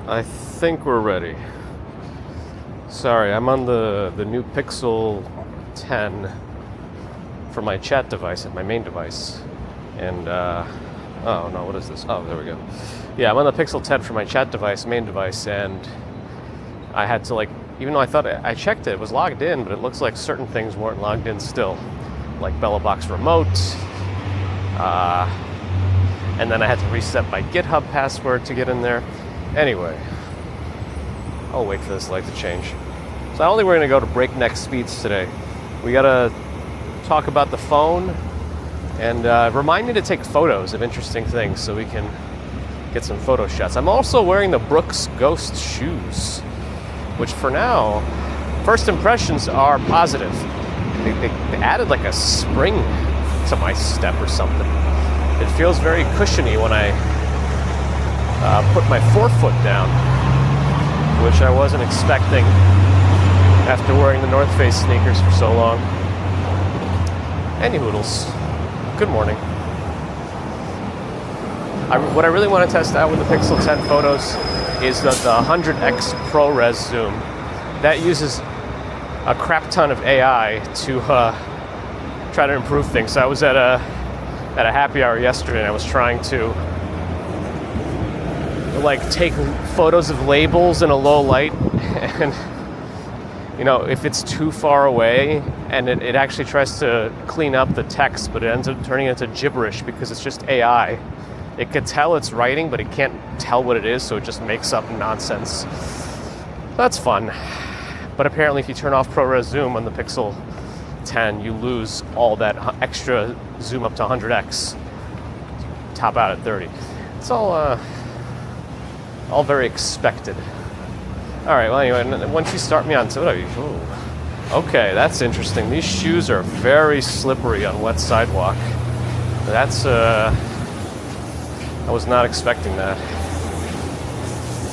I think we're ready. Sorry, I'm on the new Pixel 10 for my chat device and my main device. And, oh no, what is this? Oh, there we go. Yeah, I'm on the Pixel 10 for my chat device, main device, and I had to, like, even though I thought I checked it was logged in, but it looks like certain things weren't logged in still. Like BellaBox Remote, and then I had to reset my GitHub password to get in there. Anyway, I'll wait for this light to change. So I don't think we're going to go to breakneck speeds today. We got to talk about the phone and remind me to take photos of interesting things so we can get some photo shots. I'm also wearing the Brooks Ghost shoes, which for now, first impressions are positive. They added like a spring to my step or something. It feels very cushiony when I put my forefoot down, which I wasn't expecting after wearing the North Face sneakers for so long. Any hoodles. Good morning. What I really want to test out with the Pixel 10 photos is the 100x ProRes zoom. That uses a crap ton of AI to try to improve things. So I was at a happy hour yesterday and I was trying to like take photos of labels in a low light, and you know, if it's too far away and it actually tries to clean up the text, but it ends up turning into gibberish because it's just AI. It can tell it's writing, but it can't tell what it is, so it just makes up nonsense. That's fun. But apparently if you turn off ProRes zoom on the Pixel 10, you lose all that extra zoom up to 100x. Top out at 30. It's all very expected. All right, well anyway, once you start me on okay, that's interesting. These shoes are very slippery on wet sidewalk. That's I was not expecting that.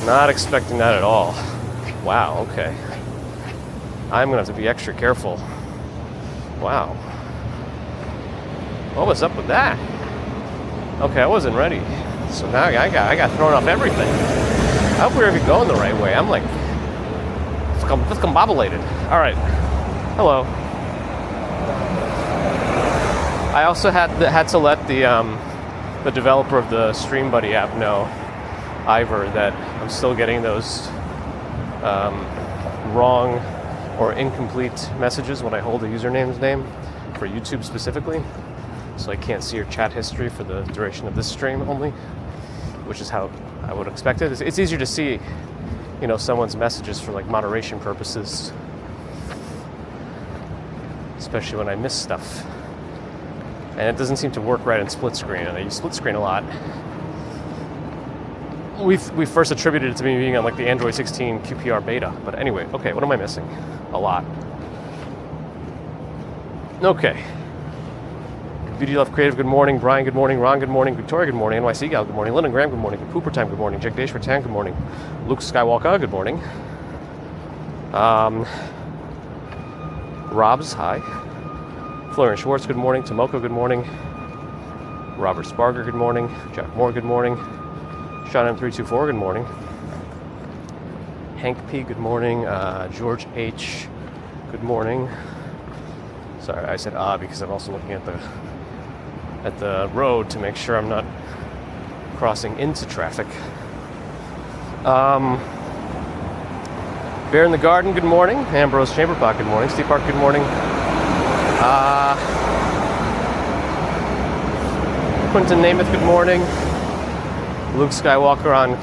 Not expecting that at all. Wow, okay. I'm gonna have to be extra careful. Wow. What was up with that? Okay, I wasn't ready. So now I got thrown off everything. I hope we're even going the right way. I'm like discombobulated. All right. Hello. I also had to let the developer of the StreamBuddy app know, Ivor, that I'm still getting those wrong or incomplete messages when I hold a username's name for YouTube specifically. So I can't see your chat history for the duration of this stream only, which is how I would expect it. It's easier to see, you know, someone's messages for like moderation purposes, especially when I miss stuff. And it doesn't seem to work right in split screen, and I use split screen a lot. We first attributed it to me being on like the Android 16 QPR beta, but anyway, okay, what am I missing? A lot. Okay. Beauty Love Creative, good morning. Brian, good morning. Ron, good morning. Victoria, good morning. NYC Gal, good morning. Lyndon Graham, good morning. Pooper Time, good morning. Jack Deshwartan, good morning. Luke Skywalker, good morning. Rob's, hi. Florian Schwartz, good morning. Tomoko, good morning. Robert Sparger, good morning. Jack Moore, good morning. Sean M324, good morning. Hank P, good morning. George H, good morning. Sorry, I said because I'm also looking at the road to make sure I'm not crossing into traffic. Bear in the Garden, good morning. Ambrose Chamberpot, good morning. Steve Park, good morning. Quentin Namath, good morning. Luke Skywalker on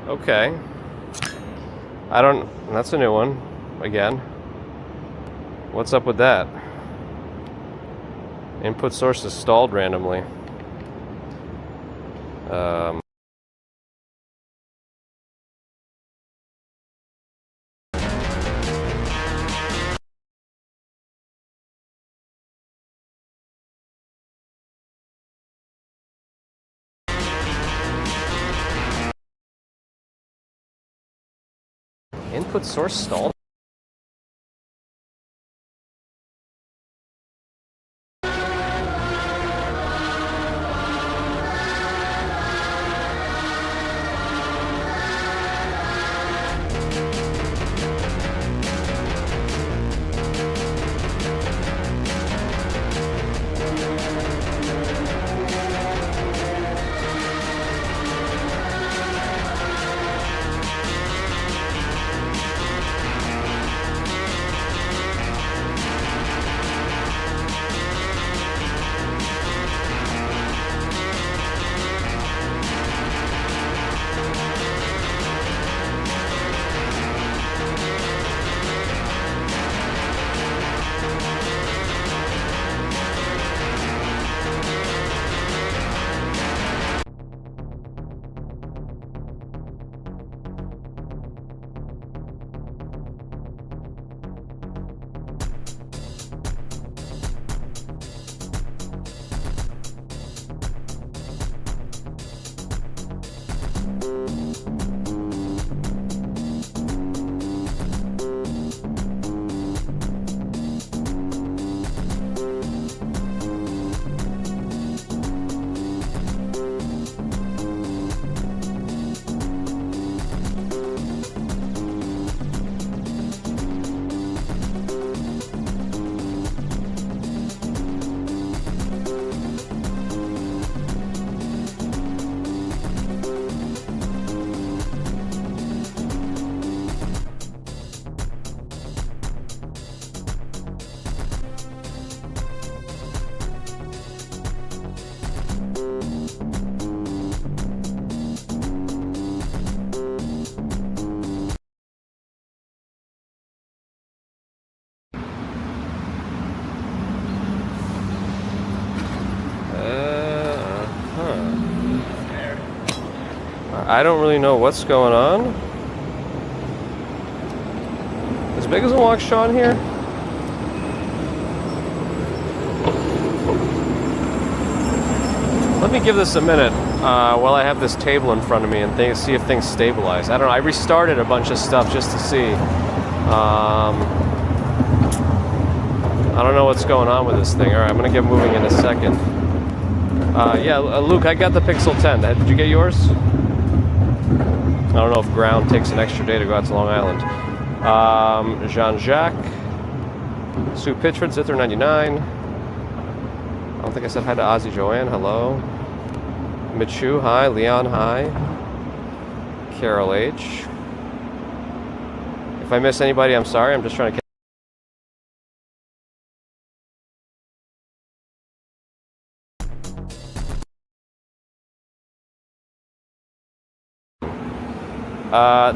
okay. That's a new one. Again. What's up with that? Input sources stalled randomly. Input source stalled. I don't really know what's going on. Is Big as a Waukesha here? Let me give this a minute while I have this table in front of me and see if things stabilize. I don't know. I restarted a bunch of stuff just to see. I don't know what's going on with this thing. All right, I'm going to get moving in a second. Yeah, Luke, I got the Pixel 10. Did you get yours? I don't know if ground takes an extra day to go out to Long Island. Jean-Jacques. Sue Pitchford, Zither99. I don't think I said hi to Ozzy Joanne. Hello. Michu, hi. Leon, hi. Carol H. If I miss anybody, I'm sorry. I'm just trying to...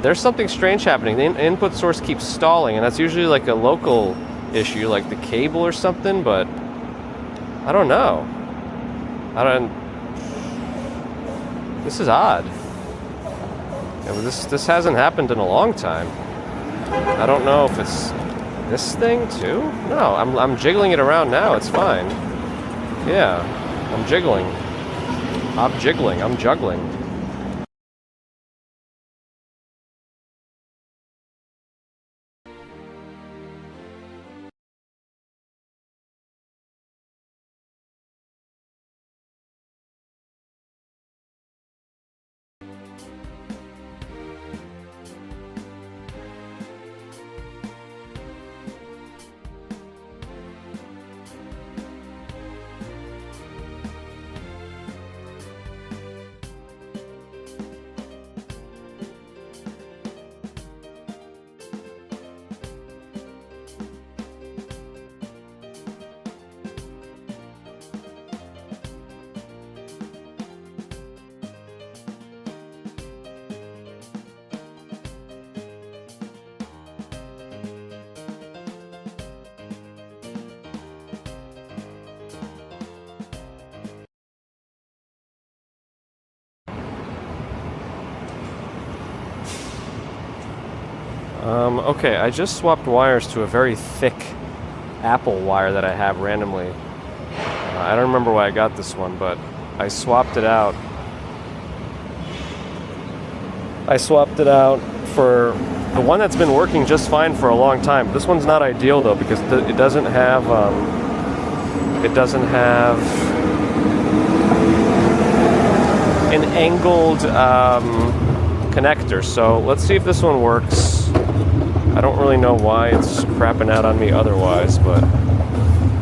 There's something strange happening. The input source keeps stalling, and that's usually like a local issue, like the cable or something, but I don't know. This is odd. Yeah, but this hasn't happened in a long time. I don't know if it's this thing too? No, I'm jiggling it around now. It's fine. Yeah, I'm jiggling. I'm juggling. Okay, I just swapped wires to a very thick Apple wire that I have randomly. I don't remember why I got this one, but I swapped it out. I swapped it out for The one that's been working just fine for a long time. This one's not ideal though because it doesn't have an angled connector. So let's see if this one works. I don't really know why it's crapping out on me otherwise, but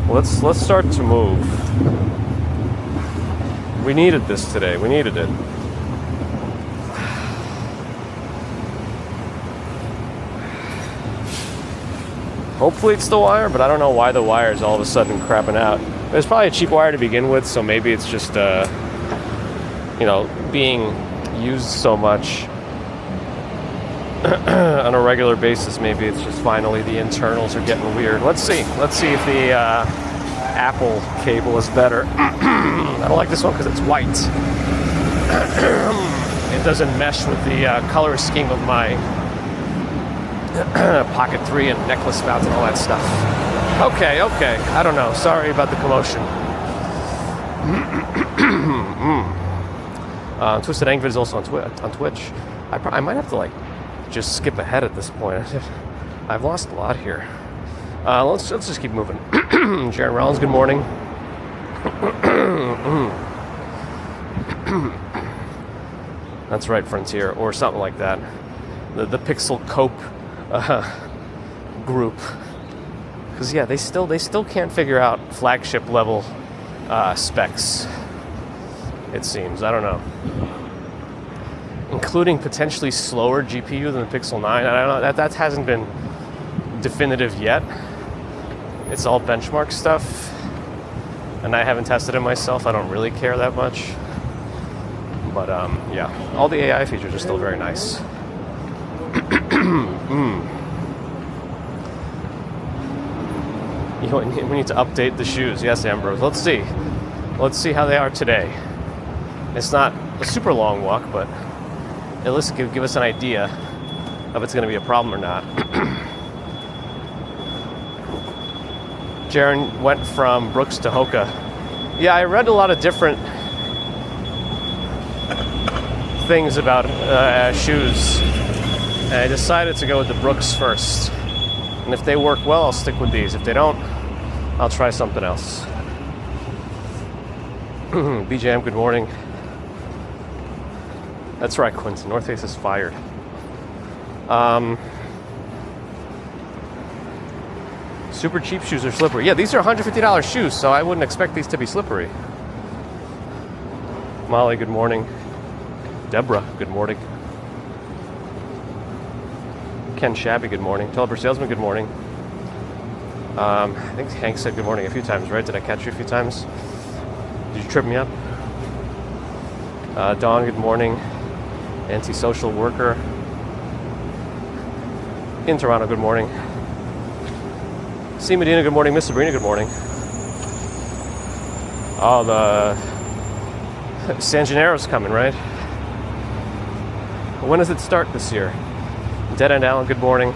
let's start to move. We needed this today. We needed it. Hopefully it's the wire, but I don't know why the wire is all of a sudden crapping out. It's probably a cheap wire to begin with, so maybe it's just, being used so much on a regular basis. Maybe it's just finally the internals are getting weird. Let's see. Let's see if the Apple cable is better. I don't like this one because it's white. It doesn't mesh with the color scheme of my Pocket 3 and necklace spouts and all that stuff. Okay. I don't know. Sorry about the commotion. Twisted Anker is also on Twitch. I might have to just skip ahead at this point. I've lost a lot here. Let's just keep moving. Jaron Rollins, good morning. That's right, Frontier, or something like that. The Pixel Cope group. Because yeah, they still can't figure out flagship level specs. It seems. I don't know. Including potentially slower GPU than the Pixel 9. I don't know. That hasn't been definitive yet. It's all benchmark stuff. And I haven't tested it myself. I don't really care that much. But yeah, all the AI features are still very nice. We need to update the shoes. Yes, Ambrose. Let's see how they are today. It's not a super long walk, but at least give us an idea if it's going to be a problem or not. Jaron went from Brooks to Hoka. Yeah, I read a lot of different things about shoes, and I decided to go with the Brooks first. And if they work well, I'll stick with these. If they don't, I'll try something else. BJM, good morning. That's right, Quinton. North Face is fired. Super cheap shoes are slippery. Yeah, these are $150 shoes, so I wouldn't expect these to be slippery. Molly, good morning. Deborah, good morning. Ken Shabby, good morning. Teleper Salesman, good morning. I think Hank said good morning a few times, right? Did I catch you a few times? Did you trip me up? Dawn, good morning. Antisocial worker. In Toronto, good morning. C. Medina, good morning. Miss Sabrina, good morning. Oh, the San Gennaro's coming, right? When does it start this year? Dead End Allen, good morning.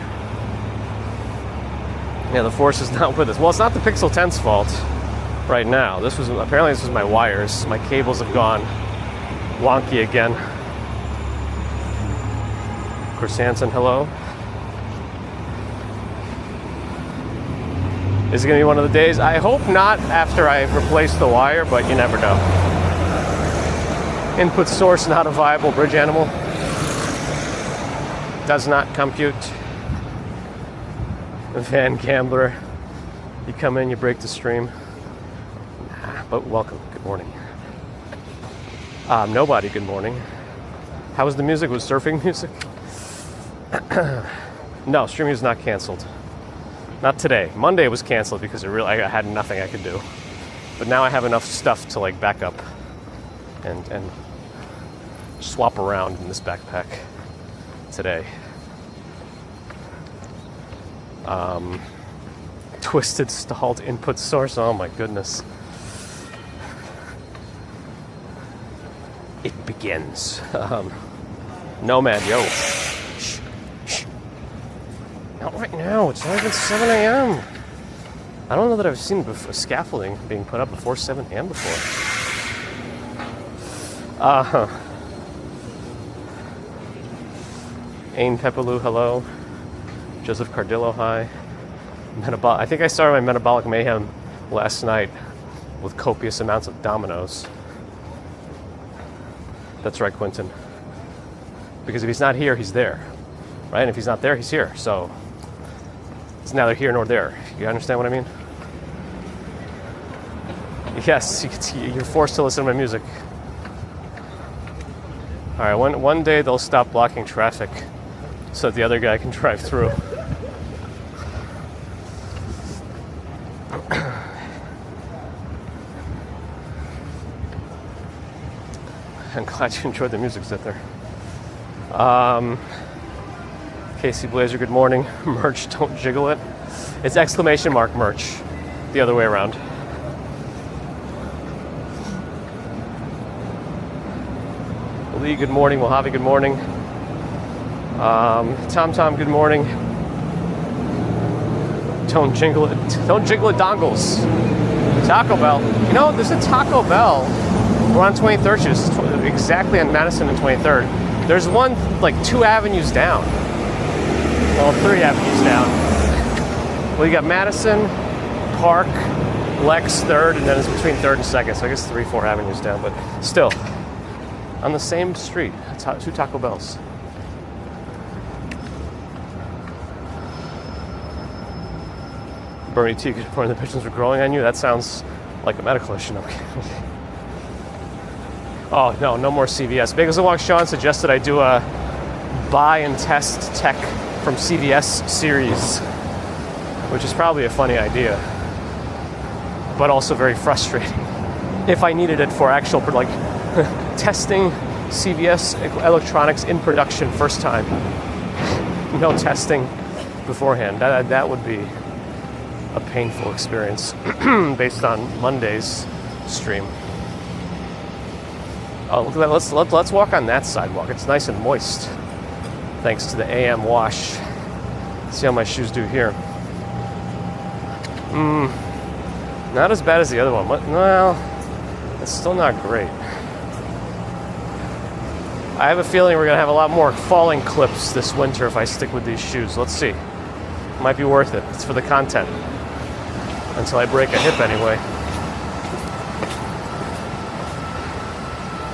Yeah, the force is not with us. Well, it's not the Pixel 10's fault right now. This was my wires. My cables have gone wonky again. Chrysanthemum, hello. Is it going to be one of the days? I hope not after I've replaced the wire, but you never know. Input source not a viable bridge animal. Does not compute. Van Gambler. You come in, you break the stream. Nah, but welcome. Good morning. Nobody, good morning. How was the music? Was surfing music? No, streaming is not canceled. Not today. Monday was canceled because I had nothing I could do. But now I have enough stuff to back up and swap around in this backpack today. Twisted stalled input source. Oh my goodness. It begins. Nomad, yo. Shh. Not right now. It's not even 7 a.m. I don't know that I've seen scaffolding being put up before 7 a.m. before. Ain Pepaloo, hello. Joseph Cardillo, hi. I think I started my metabolic mayhem last night with copious amounts of Dominoes. That's right, Quentin. Because if he's not here, he's there, right? And if he's not there, he's here. So it's neither here nor there. You understand what I mean? Yes, you're forced to listen to my music. All right, one day they'll stop blocking traffic so that the other guy can drive through. I'm glad you enjoyed the music, Zither. Casey Blazer, good morning. Merch, don't jiggle it. It's exclamation mark merch, the other way around. Lee, good morning. Mojave, good morning. Tom, good morning. Don't jiggle it. Don't jiggle it, dongles. Taco Bell. You know, there's a Taco Bell. We're on 23rd Street. This is exactly on Madison and 23rd. There's one like 2 avenues down. Well, 3 avenues down. Well, you got Madison, Park, Lex, 3rd, and then it's between 3rd and 2nd. So I guess 3-4 avenues down, but still. On the same street, 2 Taco Bells. Bernie T, because the pigeons were growing on you? That sounds like a medical issue. Okay. Oh, no more CVS. Bagels and Walk Sean suggested I do a buy and test tech from CVS series, which is probably a funny idea, but also very frustrating. If I needed it for actual, like, testing CVS electronics in production first time. No testing beforehand. That would be a painful experience based on Monday's stream. Oh, look at that. Let's walk on that sidewalk. It's nice and moist thanks to the AM wash. Let's see how my shoes do here. Not as bad as the other one. Well, it's still not great. I have a feeling we're going to have a lot more falling clips this winter if I stick with these shoes. Let's see. It might be worth it. It's for the content. Until I break a hip anyway.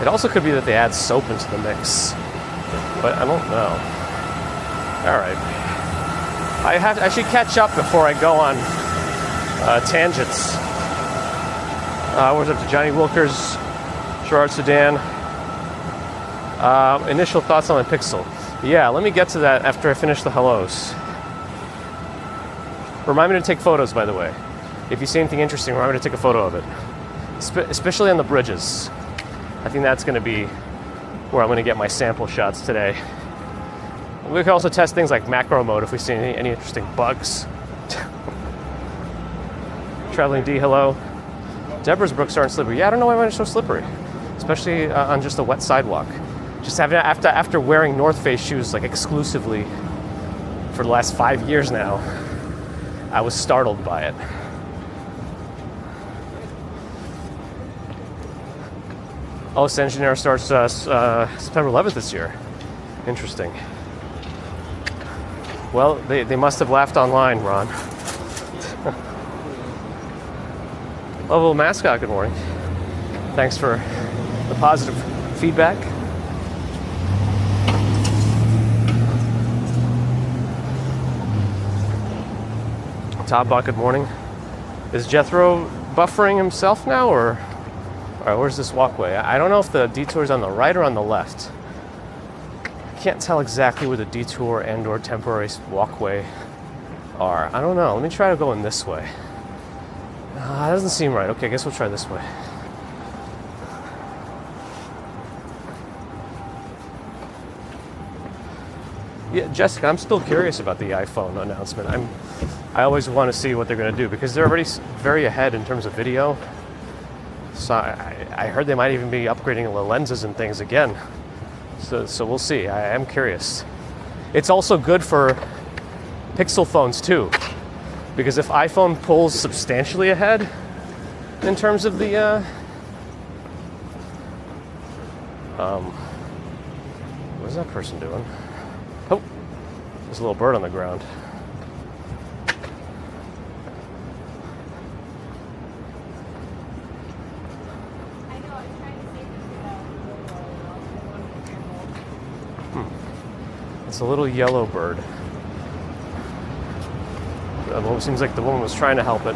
It also could be that they add soap into the mix. But I don't know. Alright. I should catch up before I go on tangents. What's up to Johnny Wilkers, Gerard Sudan. Initial thoughts on the Pixel. Yeah, let me get to that after I finish the hellos. Remind me to take photos, by the way. If you see anything interesting, remind me to take a photo of it. Especially on the bridges. I think that's going to be where I'm going to get my sample shots today. We can also test things like macro mode if we see any interesting bugs. Traveling D, hello. Deborah's brooks aren't slippery. Yeah, I don't know why mine are so slippery. Especially on just a wet sidewalk. Just after wearing North Face shoes like exclusively for the last 5 years now, I was startled by it. Oh, Engineer starts September 11th this year. Interesting. Well, they must have laughed online, Ron. Lovable Mascot, good morning. Thanks for the positive feedback. Tobbot, good morning. Is Jethro buffering himself now, or where's this walkway? I don't know if the detour is on the right or on the left. I can't tell exactly where the detour and or temporary walkway are. I don't know. Let me try to go in this way. It doesn't seem right. Okay, I guess we'll try this way. Yeah, Jessica, I'm still curious about the iPhone announcement. I always want to see what they're going to do because they're already very ahead in terms of video. So I heard they might even be upgrading the lenses and things again. So we'll see. I am curious. It's also good for Pixel phones too, because if iPhone pulls substantially ahead in terms of the what is that person doing? Oh, there's a little bird on the ground. It's a little yellow bird. It seems like the woman was trying to help it.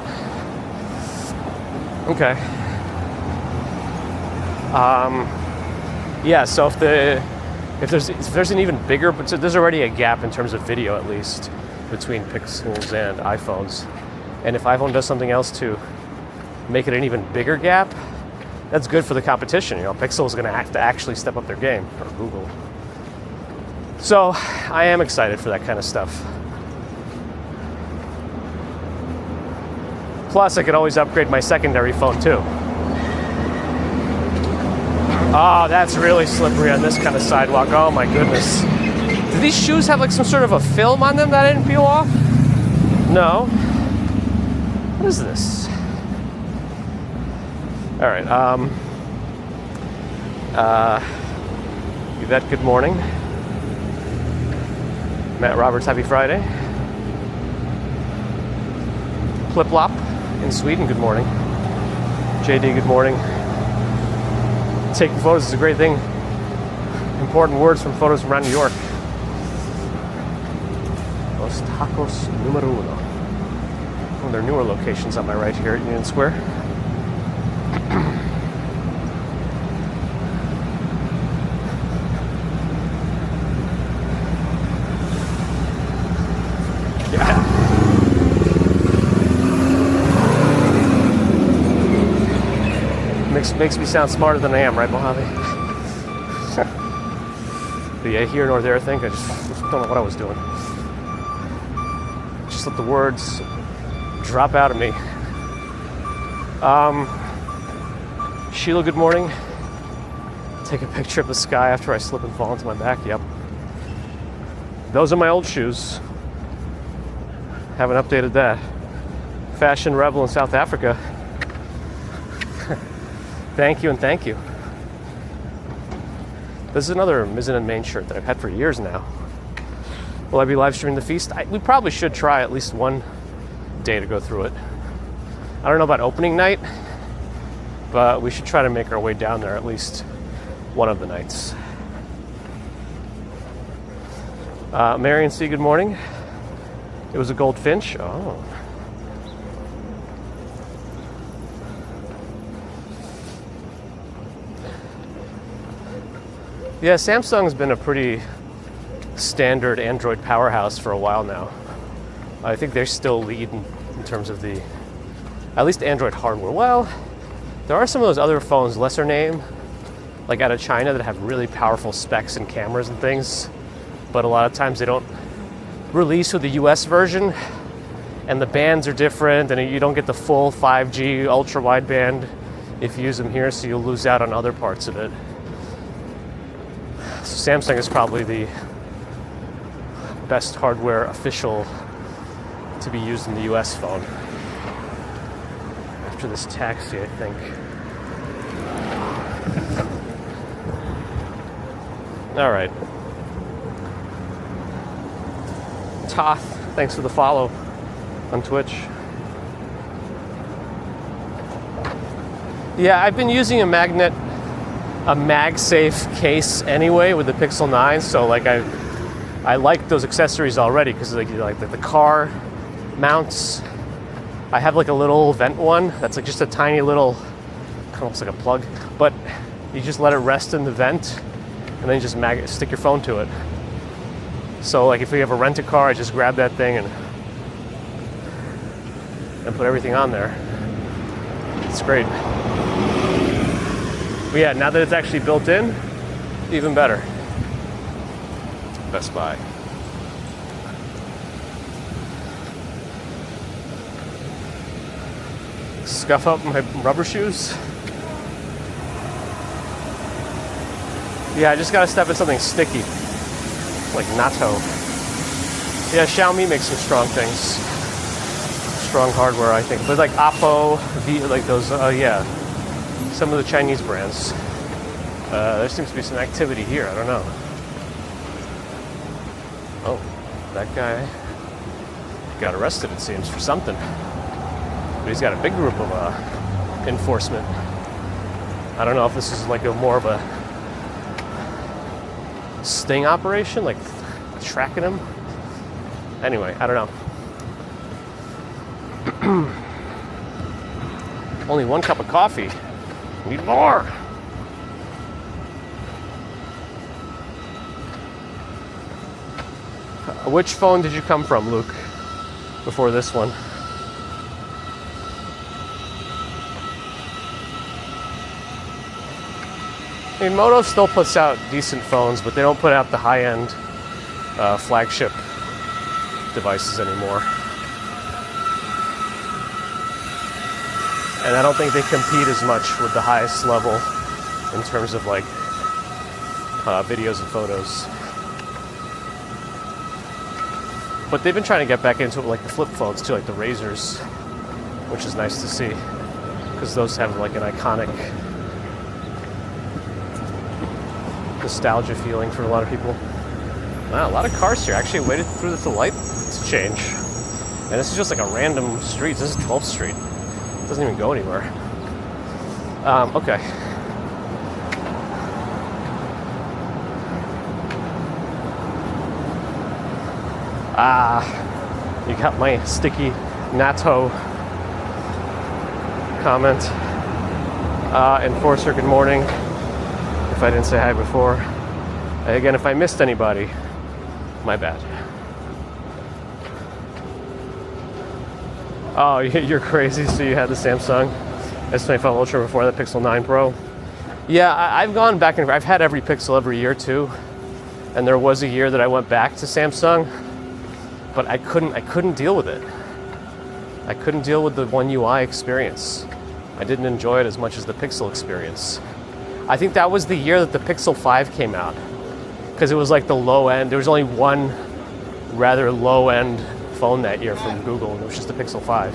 Okay. Yeah, so if there's an even bigger, but so there's already a gap in terms of video at least between Pixels and iPhones. And if iPhone does something else to make it an even bigger gap, that's good for the competition. You know, Pixel is going to have to actually step up their game, or Google. So I am excited for that kind of stuff. Plus, I could always upgrade my secondary phone too. Oh, that's really slippery on this kind of sidewalk. Oh my goodness. Do these shoes have like some sort of a film on them that I didn't peel off? No. What is this? All right. Yvette, good morning. Matt Roberts, happy Friday. Pliplop in Sweden, good morning. JD, good morning. Taking photos is a great thing. Important words from photos from around New York. Los Tacos Numero Uno. One of their newer locations on my right here at Union Square. Yeah. Makes me sound smarter than I am, right, Mojave? But yeah, here nor there, I think. I just don't know what I was doing. Just let the words drop out of me. Sheila, good morning. Take a picture of the sky after I slip and fall into my back. Yep. Those are my old shoes. Haven't updated that. Fashion Rebel in South Africa. Thank you and thank you. This is another Mizzen and Main shirt that I've had for years now. Will I be live streaming the feast? We probably should try at least one day to go through it. I don't know about opening night, but we should try to make our way down there at least one of the nights. Marion C., good morning. It was a goldfinch. Oh. Yeah, Samsung's been a pretty standard Android powerhouse for a while now. I think they still lead in terms of the, at least Android hardware. Well, there are some of those other phones, lesser name, like out of China, that have really powerful specs and cameras and things, but a lot of times they don't release with the US version, and the bands are different, and you don't get the full 5G ultra wideband if you use them here, so you'll lose out on other parts of it. So Samsung is probably the best hardware official to be used in the US phone. After this taxi, I think. All right. Toth, thanks for the follow on Twitch. Yeah, I've been using a MagSafe case anyway with the Pixel 9, so like I like those accessories already because like the car mounts. I have like a little vent one that's like just a tiny little, almost like a plug, but you just let it rest in the vent and then you just stick your phone to it. So like if you ever rent a car, I just grab that thing and put everything on there. It's great. But yeah, now that it's actually built in, even better. Best Buy. Scuff up my rubber shoes. Yeah, I just gotta step in something sticky, like natto. Yeah, Xiaomi makes some strong things. Strong hardware, I think. But like Oppo, like those, yeah. Some of the Chinese brands. There seems to be some activity here, I don't know. Oh, that guy got arrested, it seems, for something. But he's got a big group of enforcement. I don't know if this is like more of a sting operation, like tracking him. Anyway, I don't know. Only one cup of coffee. Need more. Which phone did you come from, Luke, before this one? I mean, Moto still puts out decent phones, but they don't put out the high-end flagship devices anymore. And I don't think they compete as much with the highest level in terms of like videos and photos. But they've been trying to get back into it with like the flip phones too, like the Razors, which is nice to see, because those have like an iconic nostalgia feeling for a lot of people. Wow, a lot of cars here. Actually waited through the light to change. And this is just like a random street. This is 12th Street. It doesn't even go anywhere. Okay. You got my sticky natto comment. Enforcer, good morning. If I didn't say hi before. Again, if I missed anybody, my bad. Oh, you're crazy. So you had the Samsung S25 Ultra before the Pixel 9 Pro? Yeah, I've gone back and I've had every Pixel every year too. And there was a year that I went back to Samsung, but I couldn't deal with it. I couldn't deal with the One UI experience. I didn't enjoy it as much as the Pixel experience. I think that was the year that the Pixel 5 came out, because it was like the low end. There was only one rather low end phone that year from Google, and it was just the Pixel 5.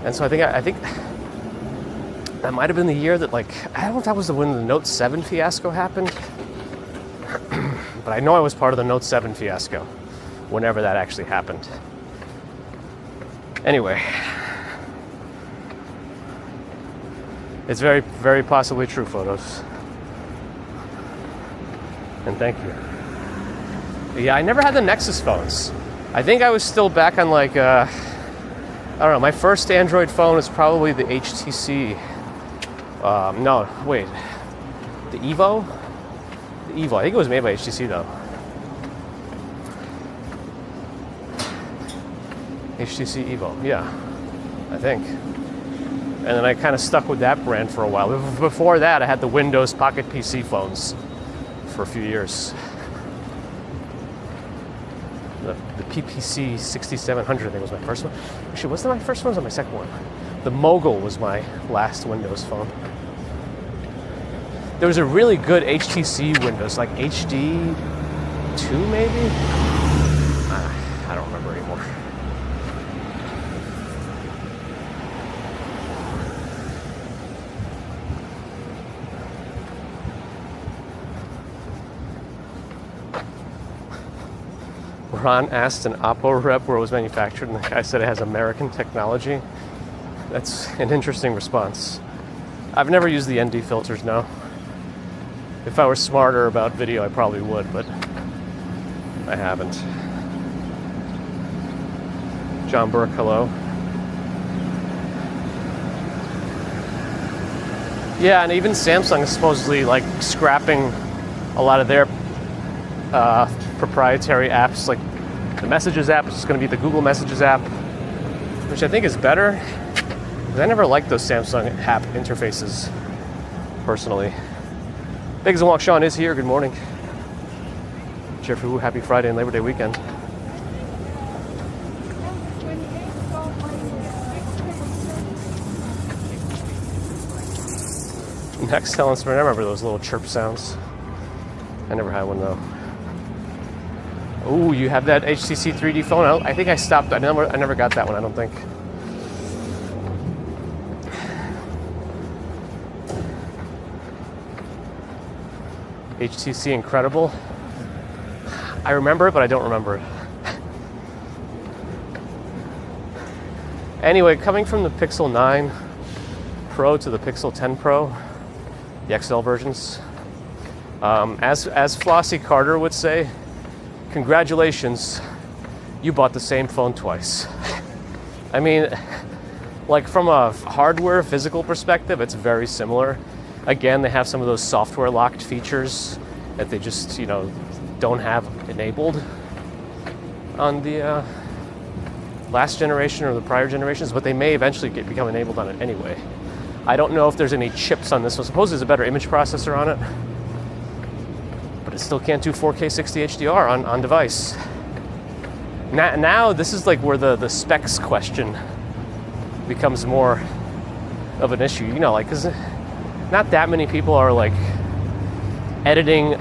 And so I think that might have been the year that, like, I don't know if that was when the Note 7 fiasco happened, but I know I was part of the Note 7 fiasco whenever that actually happened. Anyway, it's very, very possibly true, photos. And thank you. Yeah, I never had the Nexus phones. I think I was still back on like, I don't know, my first Android phone was probably the HTC. No, wait. The Evo? The Evo. I think it was made by HTC though. HTC Evo, yeah, I think. And then I kind of stuck with that brand for a while. Before that, I had the Windows Pocket PC phones for a few years. The PPC 6700, I think, was my first one. Actually, wasn't my first one, was my second one? The Mogul was my last Windows phone. There was a really good HTC Windows, like HD 2 maybe? I don't remember anymore. Ron asked an Oppo rep where it was manufactured, and the guy said it has American technology. That's an interesting response. I've never used the ND filters, no. If I were smarter about video, I probably would, but I haven't. John Burke, hello. Yeah, and even Samsung is supposedly like scrapping a lot of their proprietary apps, like the Messages app is just going to be the Google Messages app, which I think is better, because I never liked those Samsung app interfaces, personally. Biggs and Walk Sean is here, good morning. Jeffrey, happy Friday and Labor Day weekend. Next Helen Spring, I remember those little chirp sounds. I never had one though. Oh, you have that HTC 3D phone? I think I stopped. I never got that one, I don't think. HTC Incredible. I remember it, but I don't remember it. Anyway, coming from the Pixel 9 Pro to the Pixel 10 Pro, the XL versions, As Flossie Carter would say, congratulations, you bought the same phone twice. I mean, like from a hardware physical perspective, it's very similar. Again, they have some of those software locked features that they just, don't have enabled on the last generation or the prior generations, but they may eventually become enabled on it anyway. I don't know if there's any chips on this one. Suppose there's a better image processor on it, but it still can't do 4K 60 HDR on device. Now this is like where the specs question becomes more of an issue, because not that many people are like editing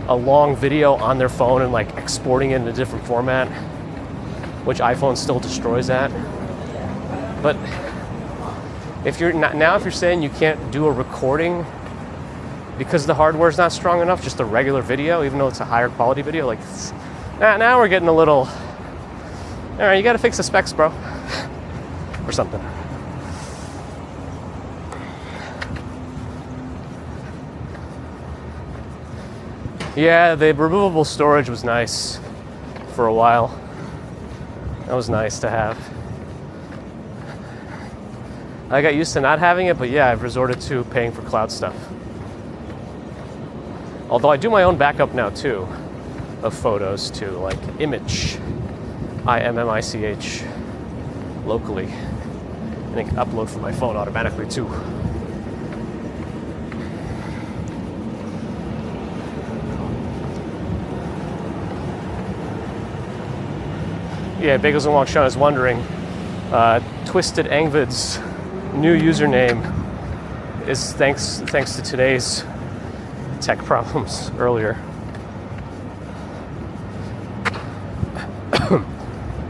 a long video on their phone and like exporting it in a different format, which iPhone still destroys that. But if you're saying you can't do a recording because the hardware's not strong enough, just a regular video, even though it's a higher quality video, like now we're getting a little, all right, you got to fix the specs, bro, or something. Yeah, the removable storage was nice for a while. That was nice to have. I got used to not having it, but yeah, I've resorted to paying for cloud stuff. Although I do my own backup now too, of photos too, like Image, IMMICH, locally. And I can upload from my phone automatically too. Yeah, Bagels and Wong Sean is wondering, Twisted Angvid's new username is thanks to today's tech problems earlier.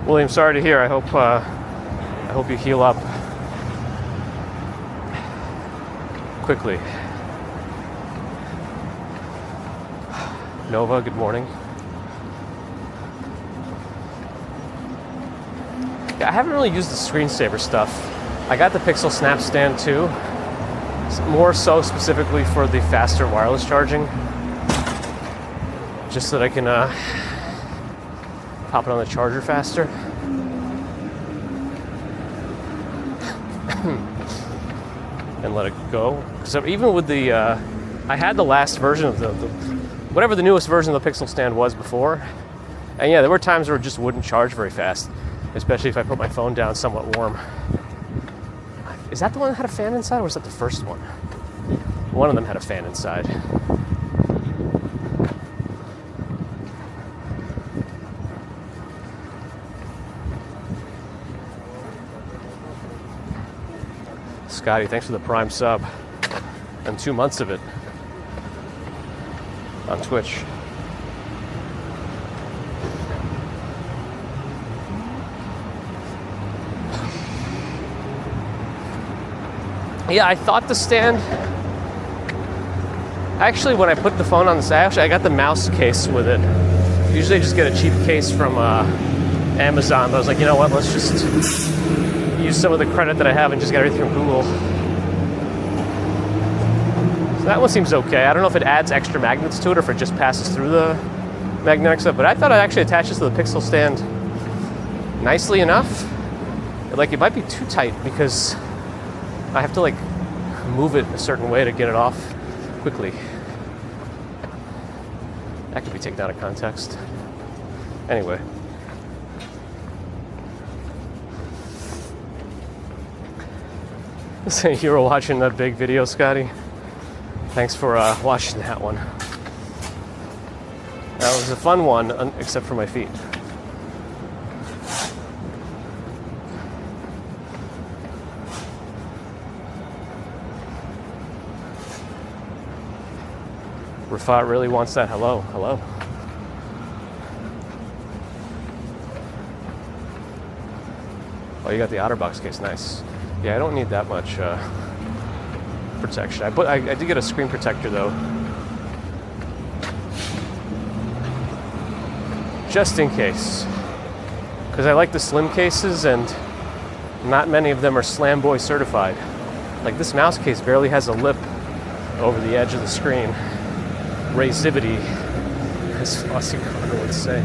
William, sorry to hear. I hope you heal up quickly. Nova, good morning. I haven't really used the screensaver stuff. I got the Pixel Snap Stand too, more so specifically for the faster wireless charging, just so that I can pop it on the charger faster. And let it go. So even with the, I had the last version of the whatever the newest version of the Pixel Stand was before, and yeah, there were times where it just wouldn't charge very fast, especially if I put my phone down somewhat warm. Is that the one that had a fan inside, or was that the first one? One of them had a fan inside. Scotty, thanks for the Prime sub and 2 months of it on Twitch. Yeah, I thought the stand, actually when I put the phone on the side, I got the mouse case with it. Usually I just get a cheap case from Amazon, but I was like, you know what, let's just use some of the credit that I have and just get everything from Google. So that one seems okay. I don't know if it adds extra magnets to it or if it just passes through the magnetic stuff, but I thought it actually attaches to the Pixel Stand nicely enough. Like, it might be too tight because I have to like move it a certain way to get it off quickly. That could be taken out of context. Anyway. So you were watching that big video, Scotty? Thanks for watching that one. That was a fun one, except for my feet. Rafat really wants that hello. Oh, you got the OtterBox case, nice. Yeah, I don't need that much protection. I did get a screen protector though, just in case, because I like the slim cases and not many of them are Slam Boy certified. Like this mouse case barely has a lip over the edge of the screen. razivity, as Fossey Carter would say.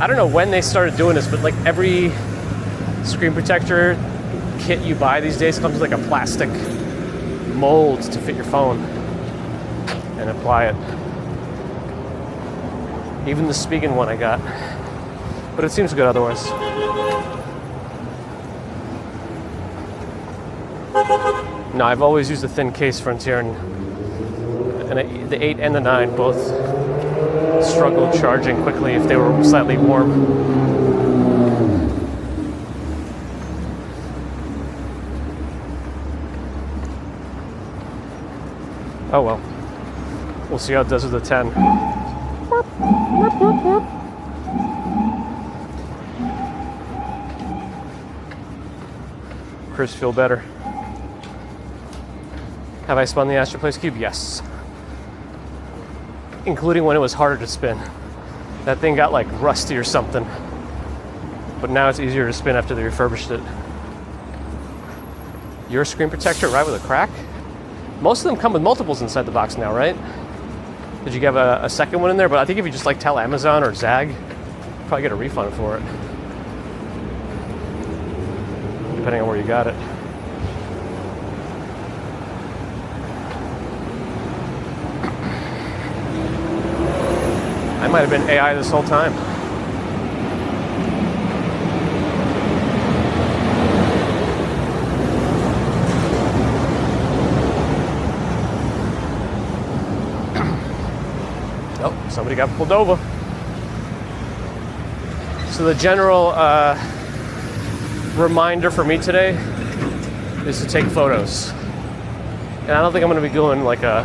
I don't know when they started doing this, but like every screen protector kit you buy these days comes with like a plastic mold to fit your phone and apply it. Even the Spigen one I got, but it seems good otherwise. No, I've always used a thin case Frontier, and the 8 and the 9 both struggled charging quickly if they were slightly warm. Oh well. We'll see how it does with the 10. Chris, feel better. Have I spun the Astroplace Cube? Yes. Including when it was harder to spin. That thing got like rusty or something. But now it's easier to spin after they refurbished it. Your screen protector right with a crack? Most of them come with multiples inside the box now, right? Did you have a second one in there? But I think if you just like tell Amazon or Zag, probably get a refund for it. Depending on where you got it. I might have been AI this whole time. Oh, somebody got pulled over. So the general reminder for me today is to take photos. And I don't think I'm going to be doing like a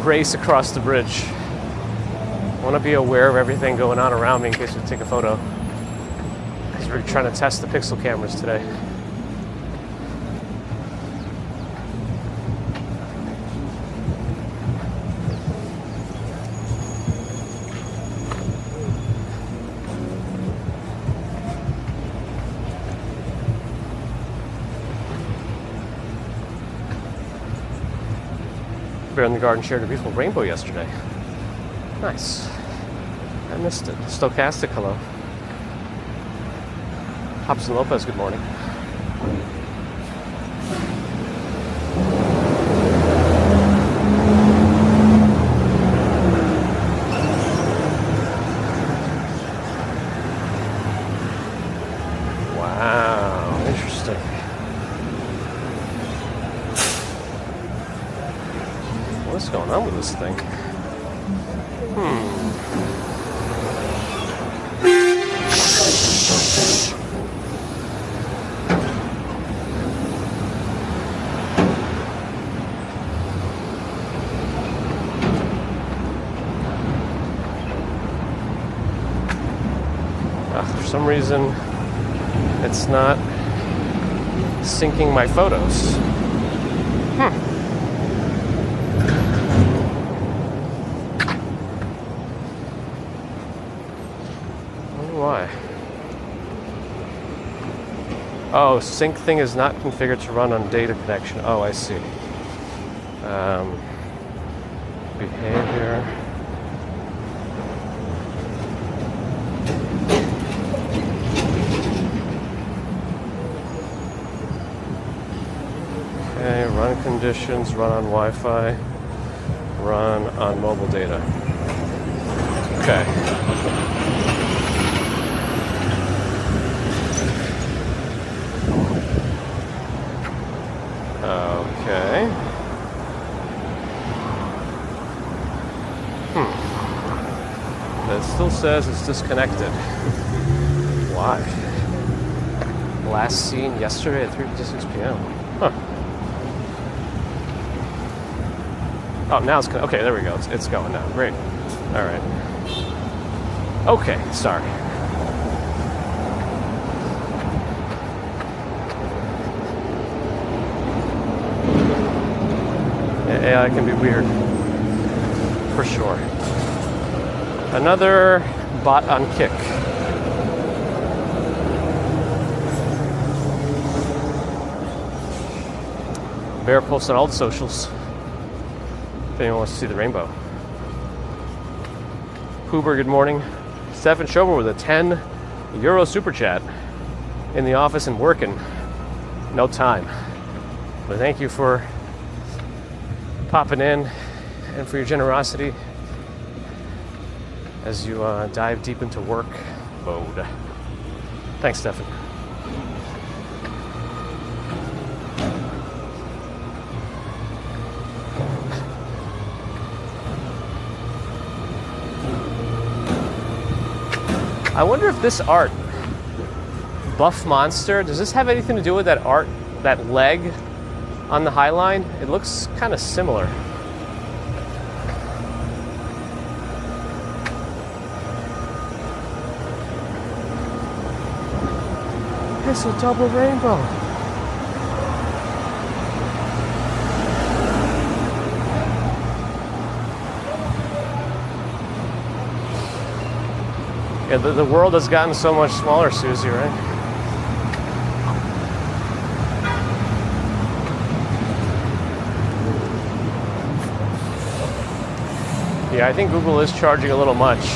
race across the bridge. I want to be aware of everything going on around me in case we take a photo. Because we're trying to test the pixel cameras today. Bear in the Garden shared a beautiful rainbow yesterday. Nice. I missed it. Stochastic, hello. Hobson Lopez, good morning. Wow, interesting. What's going on with this thing? For some reason, it's not syncing my photos. Why? Oh, sync thing is not configured to run on data connection. Oh, I see. Behavior. Okay, run conditions, run on Wi-Fi, run on mobile data. Okay. Okay. That still says it's disconnected. Why? Last seen yesterday at 3:56 p.m. Huh. Oh, now it's okay. There we go. It's going now. Great. All right. Okay. Sorry. AI can be weird, for sure. Another bot on Kick. Bear posts on all the socials if anyone wants to see the rainbow. Huber, good morning. Stefan Schober with a €10 super chat. In the office and working. No time. But thank you for popping in and for your generosity as you dive deep into work mode. Thanks, Stefan. I wonder if this art, Buff Monster, does this have anything to do with that art, that leg on the High Line? It looks kind of similar. It's a double rainbow. Yeah, the world has gotten so much smaller, Susie, right? Yeah, I think Google is charging a little much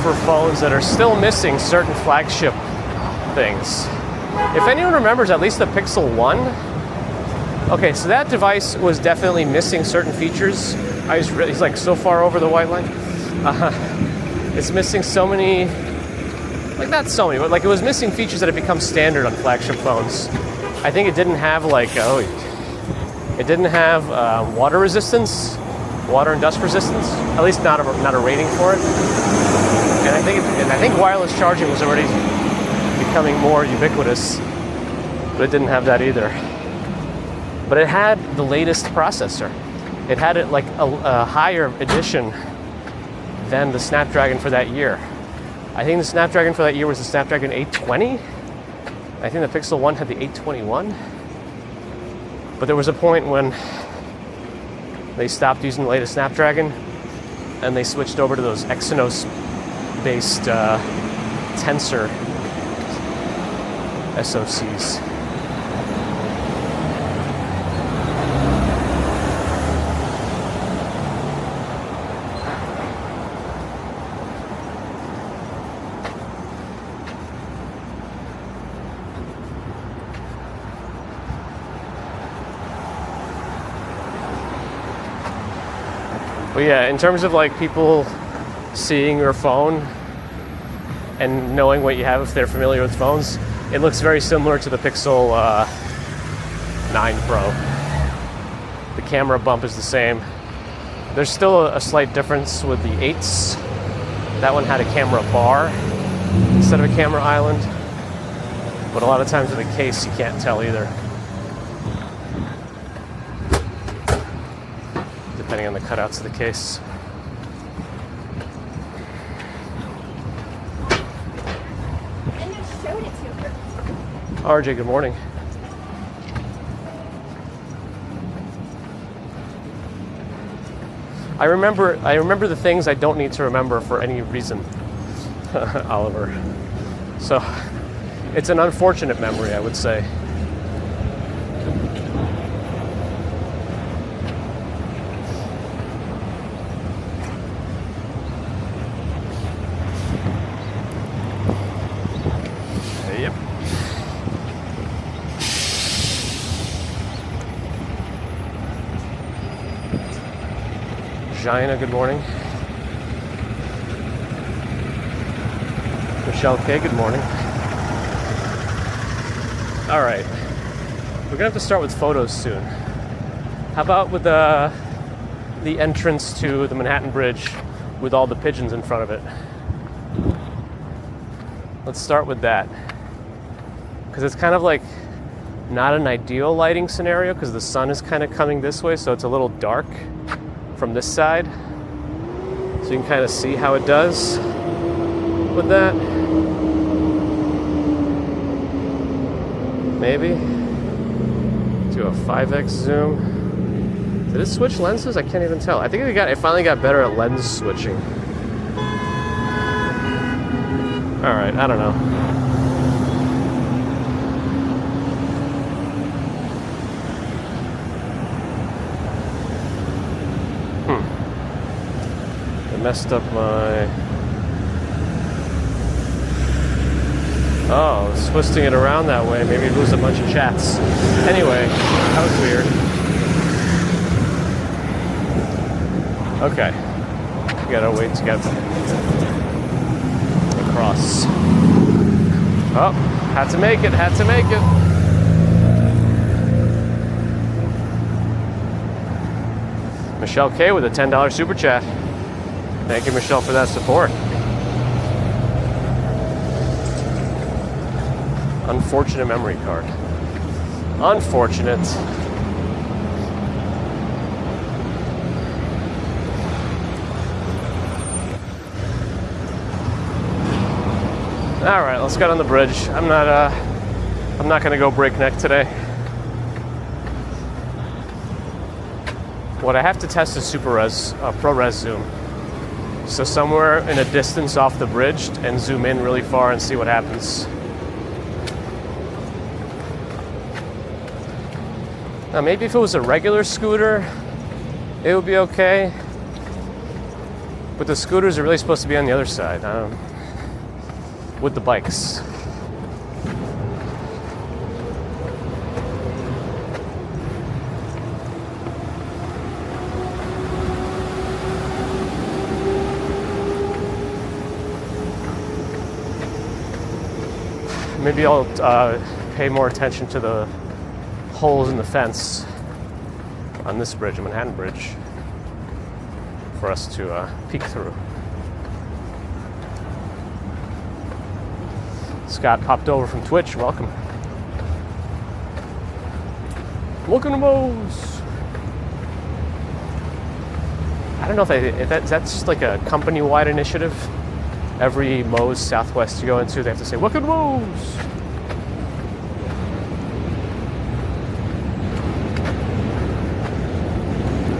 for phones that are still missing certain flagship things. If anyone remembers, at least the Pixel 1. Okay, so that device was definitely missing certain features. It's like so far over the white line. It's missing so many, like not so many, but like it was missing features that have become standard on flagship phones. I think it didn't have it didn't have water resistance, water and dust resistance. At least not a rating for it. And I think wireless charging was already becoming more ubiquitous, but it didn't have that either. But it had the latest processor. It had it like a higher edition than the Snapdragon for that year. I think the Snapdragon for that year was the Snapdragon 820. I think the Pixel 1 had the 821. But there was a point when they stopped using the latest Snapdragon and they switched over to those Exynos-based Tensor SoCs. But yeah, in terms of like people seeing your phone and knowing what you have if they're familiar with phones, it looks very similar to the Pixel 9 Pro. The camera bump is the same. There's still a slight difference with the 8s. That one had a camera bar instead of a camera island. But a lot of times with the case, you can't tell either, depending on the cutouts of the case. RJ, good morning. I remember the things I don't need to remember for any reason, Oliver. So it's an unfortunate memory, I would say. Yep. Jaina, good morning. Michelle K, good morning. All right, we're gonna have to start with photos soon. How about with the entrance to the Manhattan Bridge with all the pigeons in front of it? Let's start with that, because it's kind of like not an ideal lighting scenario because the sun is kind of coming this way, so it's a little dark from this side. So you can kind of see how it does with that. Maybe do a 5x zoom. Did it switch lenses? I can't even tell. I think it finally got better at lens switching. All right, I don't know. messed up my... Oh, I was twisting it around that way. Maybe lose a bunch of chats. Anyway, that was weird. Okay. We gotta wait to get across. Oh, had to make it, had to make it. Michelle K with a $10 super chat. Thank you, Michelle, for that support. Unfortunate memory card. Unfortunate. All right, let's get on the bridge. I'm not gonna go breakneck today. What I have to test is ProRes zoom. So somewhere in a distance off the bridge and zoom in really far and see what happens. Now maybe if it was a regular scooter, it would be okay. But the scooters are really supposed to be on the other side. With the bikes. Maybe I'll pay more attention to the holes in the fence on this bridge, Manhattan Bridge, for us to peek through. Scott popped over from Twitch. Welcome. Welcome to Moe's. I don't know if that's just like a company-wide initiative. Every Moe's Southwest you go into, they have to say, welcome to Moe's.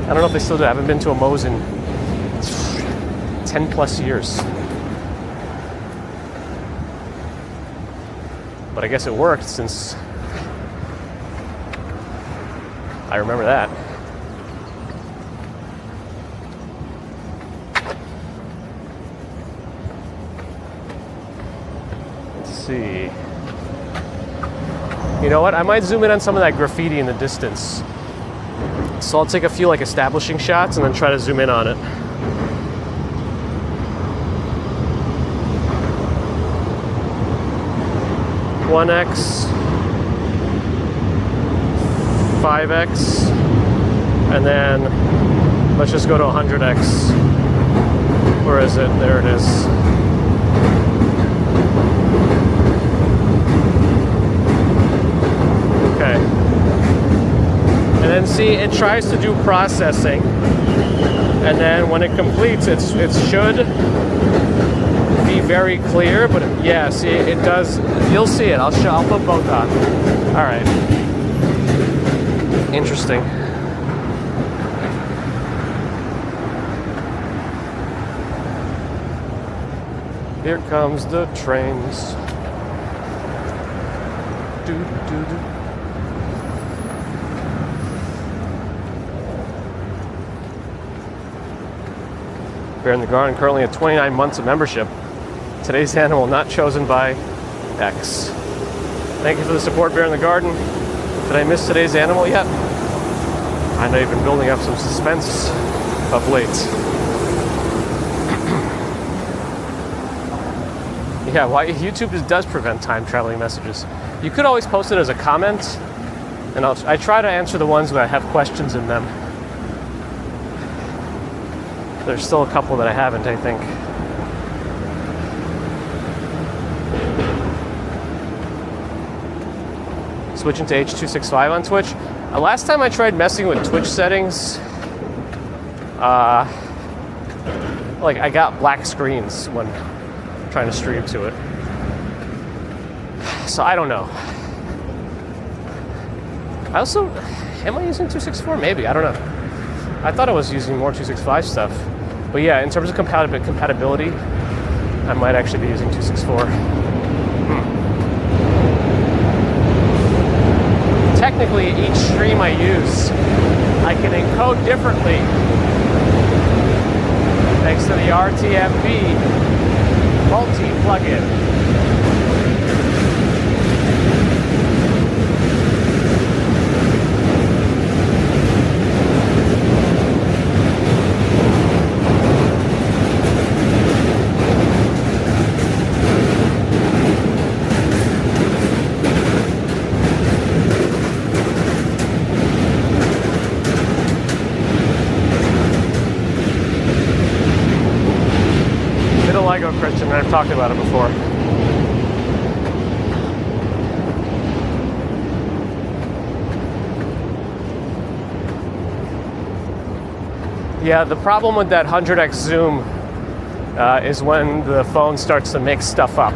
I don't know if they still do. I haven't been to a Moe's in 10 plus years. But I guess it worked since I remember that. Let's see. You know what? I might zoom in on some of that graffiti in the distance. So I'll take a few like establishing shots and then try to zoom in on it. One X, 5X, and then let's just go to 100X. Where is it? There it is. Okay. And then see, it tries to do processing, and then when it completes, it should be very clear. But yeah, see, it does. You'll see it. I'll put both on. All right. Interesting. Here comes the trains. Do do do. Bear in the Garden currently at 29 months of membership. Today's animal not chosen by X. Thank you for the support, Bear in the Garden. Did I miss today's animal yet? I know you've been building up some suspense of late. Yeah, why YouTube does prevent time traveling messages. You could always post it as a comment, and I try to answer the ones that have questions in them. There's still a couple that I haven't, I think. Switching to H265 on Twitch. Last time I tried messing with Twitch settings, like I got black screens when trying to stream to it. So I don't know. I also, am I using 264? Maybe, I don't know. I thought I was using more 265 stuff. But yeah, in terms of compatibility, I might actually be using 264. Technically, each stream I use, I can encode differently thanks to the RTMB multi-plugin. Christian, I've talked about it before. Yeah, the problem with that 100x zoom is when the phone starts to mix stuff up,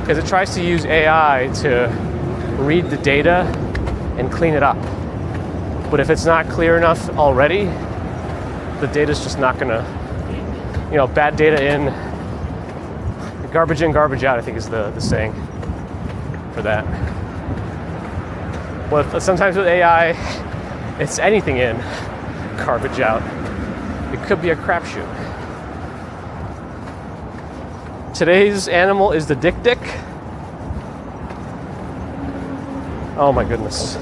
because it tries to use AI to read the data and clean it up. But if it's not clear enough already, the data's just not gonna, bad data in, garbage in, garbage out, I think is the saying for that. But sometimes with AI, it's anything in, garbage out. It could be a crapshoot. Today's animal is the dick. Oh my goodness.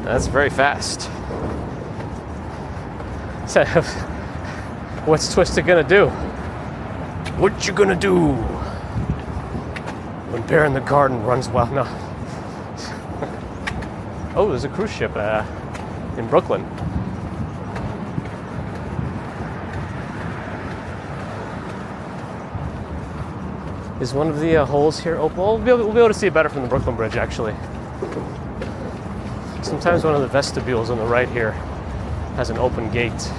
That's very fast. What's Twisted gonna do? What you gonna do when Bear in the Garden runs wild? No. Oh, there's a cruise ship in Brooklyn. Is one of the holes here open? Well, we'll be able to see it better from the Brooklyn Bridge, actually. Sometimes one of the vestibules on the right here has an open gate.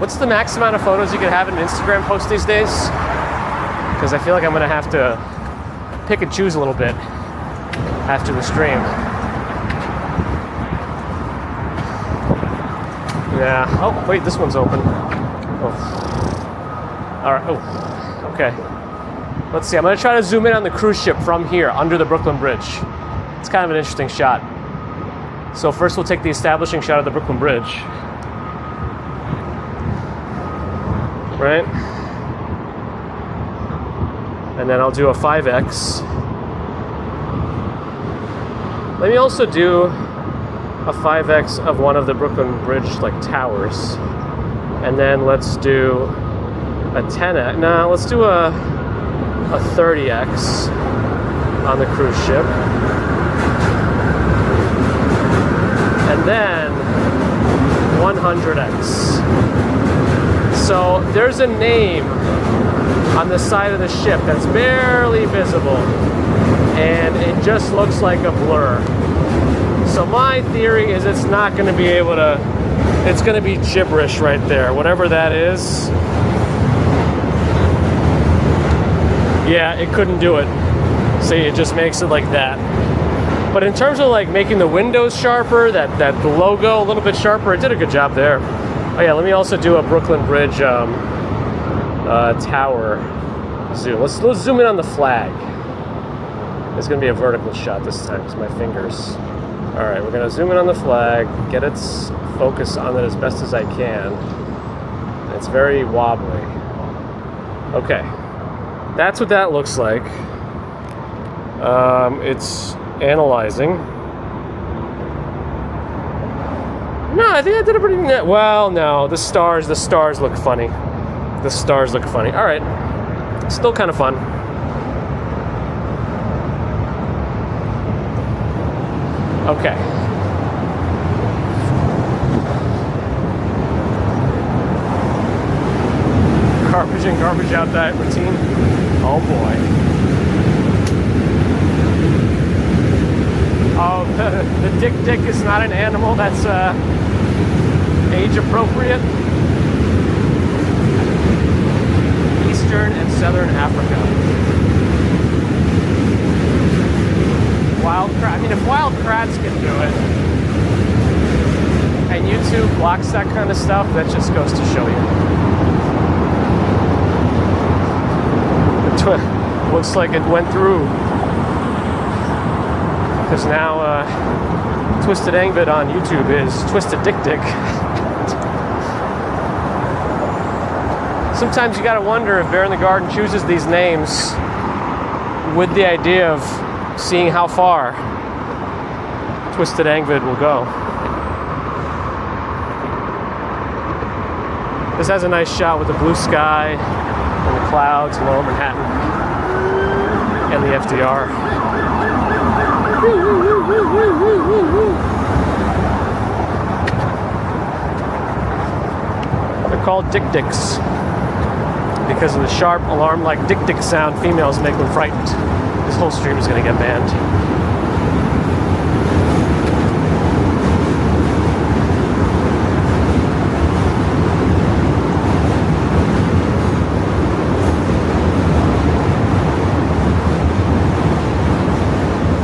What's the max amount of photos you can have in an Instagram post these days? Because I feel like I'm gonna have to pick and choose a little bit after the stream. Yeah. Oh, wait, this one's open. Oh. All right. Oh, okay. Let's see. I'm going to try to zoom in on the cruise ship from here, under the Brooklyn Bridge. It's kind of an interesting shot. So first we'll take the establishing shot of the Brooklyn Bridge. Right? And then I'll do a 5X. Let me also do a 5X of one of the Brooklyn Bridge towers. And then let's do a 10X. No, let's do a 30X on the cruise ship. And then 100X. So there's a name on the side of the ship that's barely visible, and it just looks like a blur. So my theory is it's not going to be able to, it's going to be gibberish right there, whatever that is. Yeah, it couldn't do it. See, it just makes it like that. But in terms of making the windows sharper, that the logo a little bit sharper, it did a good job there. Oh yeah, let me also do a Brooklyn Bridge tower zoom. Let's zoom in on the flag. It's gonna be a vertical shot this time because my fingers. All right, we're gonna zoom in on the flag, get its focus on it as best as I can. It's very wobbly. Okay, that's what that looks like. It's analyzing. No, I think I did a pretty net. Well, no, the stars look funny. The stars look funny. All right, still kind of fun. Okay. Garbage in, garbage out diet routine. Oh boy. Oh, the dick is not an animal. That's age appropriate. Eastern and Southern Africa. Wild crab. I mean, if wild crabs can do it, and YouTube blocks that kind of stuff, that just goes to show you. looks like it went through. Because now Twisted Angvid on YouTube is Twisted Dick Dick. Sometimes you gotta wonder if Bear in the Garden chooses these names with the idea of seeing how far Twisted Angvid will go. This has a nice shot with the blue sky and the clouds, Lower Manhattan, and the FDR. They're called Dick Dicks because of the sharp alarm-like Dick Dick sound females make when frightened. This whole stream is going to get banned.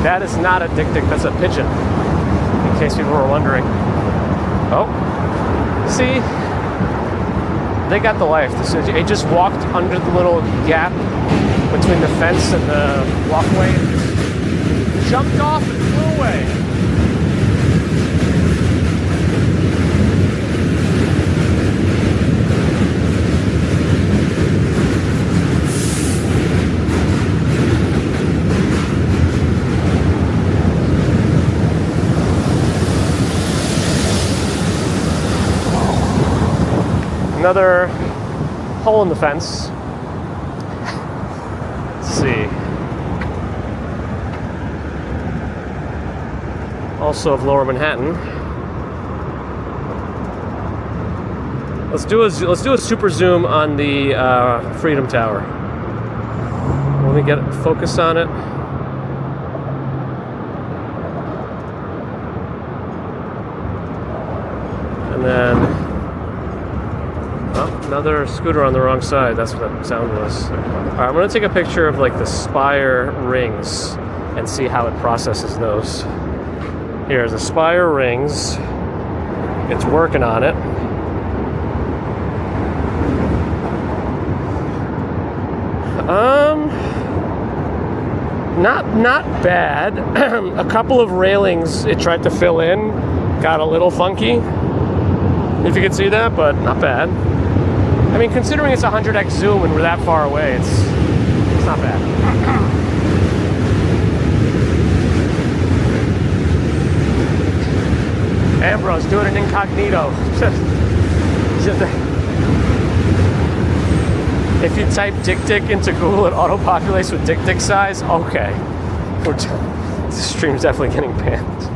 That is not a dick dick, that's a pigeon, in case people were wondering. Oh, see? They got the life. It just walked under the little gap between the fence and the walkway and just jumped off and flew away. Another hole in the fence. Let's see. Also of Lower Manhattan. Let's do a super zoom on the Freedom Tower. Let me get focus on it. And then another scooter on the wrong side. That's what that sound was. All right, I'm gonna take a picture of like the spire rings and see how it processes those. Here's the spire rings. It's working on it. Not bad. A couple of railings it tried to fill in, got a little funky. If you can see that, but not bad. I mean, considering it's 100x zoom and we're that far away, it's not bad. Ambrose, do it in incognito. If you type Dick Dick into Google, it auto-populates with Dick Dick size. Okay. This stream's definitely getting banned.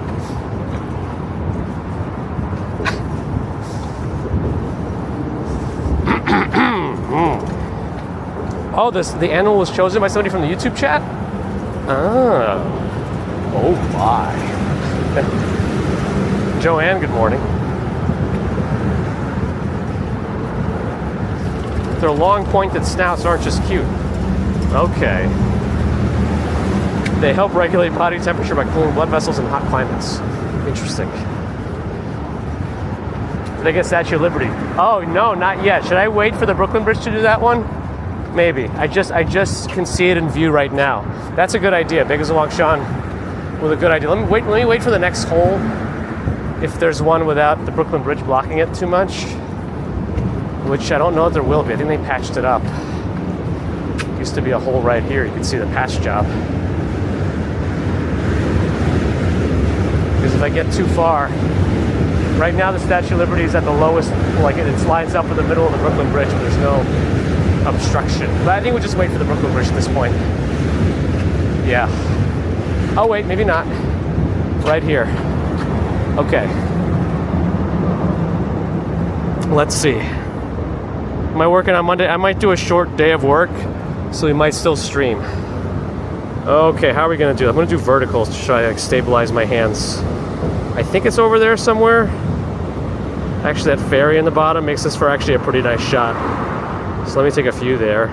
Oh, the animal was chosen by somebody from the YouTube chat? Oh my. Joanne, good morning. Their long pointed snouts aren't just cute. Okay. They help regulate body temperature by cooling blood vessels in hot climates. Interesting. Did they get Statue of Liberty? Oh no, not yet. Should I wait for the Brooklyn Bridge to do that one? Maybe. I just can see it in view right now. That's a good idea. Big as a long Sean with a good idea. Let me wait for the next hole. If there's one without the Brooklyn Bridge blocking it too much, which I don't know if there will be. I think they patched it up. Used to be a hole right here. You can see the patch job. Because if I get too far, right now the Statue of Liberty is at the lowest, like it lines up in the middle of the Brooklyn Bridge, and there's no obstruction. But I think we'll just wait for the Brooklyn Bridge at this point. Yeah. Oh wait, maybe not. Right here. Okay. Let's see. Am I working on Monday? I might do a short day of work, so we might still stream. Okay, how are we gonna do it? I'm gonna do verticals to try to stabilize my hands. I think it's over there somewhere. Actually, that ferry in the bottom makes this for actually a pretty nice shot. So let me take a few there.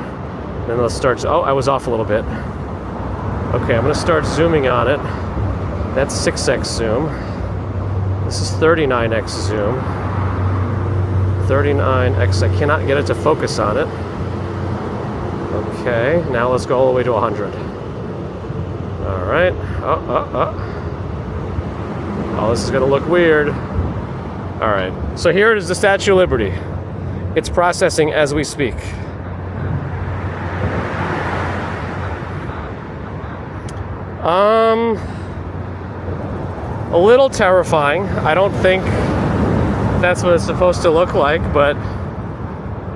Then let's start. Oh, I was off a little bit. Okay, I'm gonna start zooming on it. That's 6x zoom. This is 39x zoom. 39x, I cannot get it to focus on it. Okay, now let's go all the way to 100. All right. Oh, this is gonna look weird. All right, so here is the Statue of Liberty. It's processing as we speak. A little terrifying. I don't think that's what it's supposed to look like, but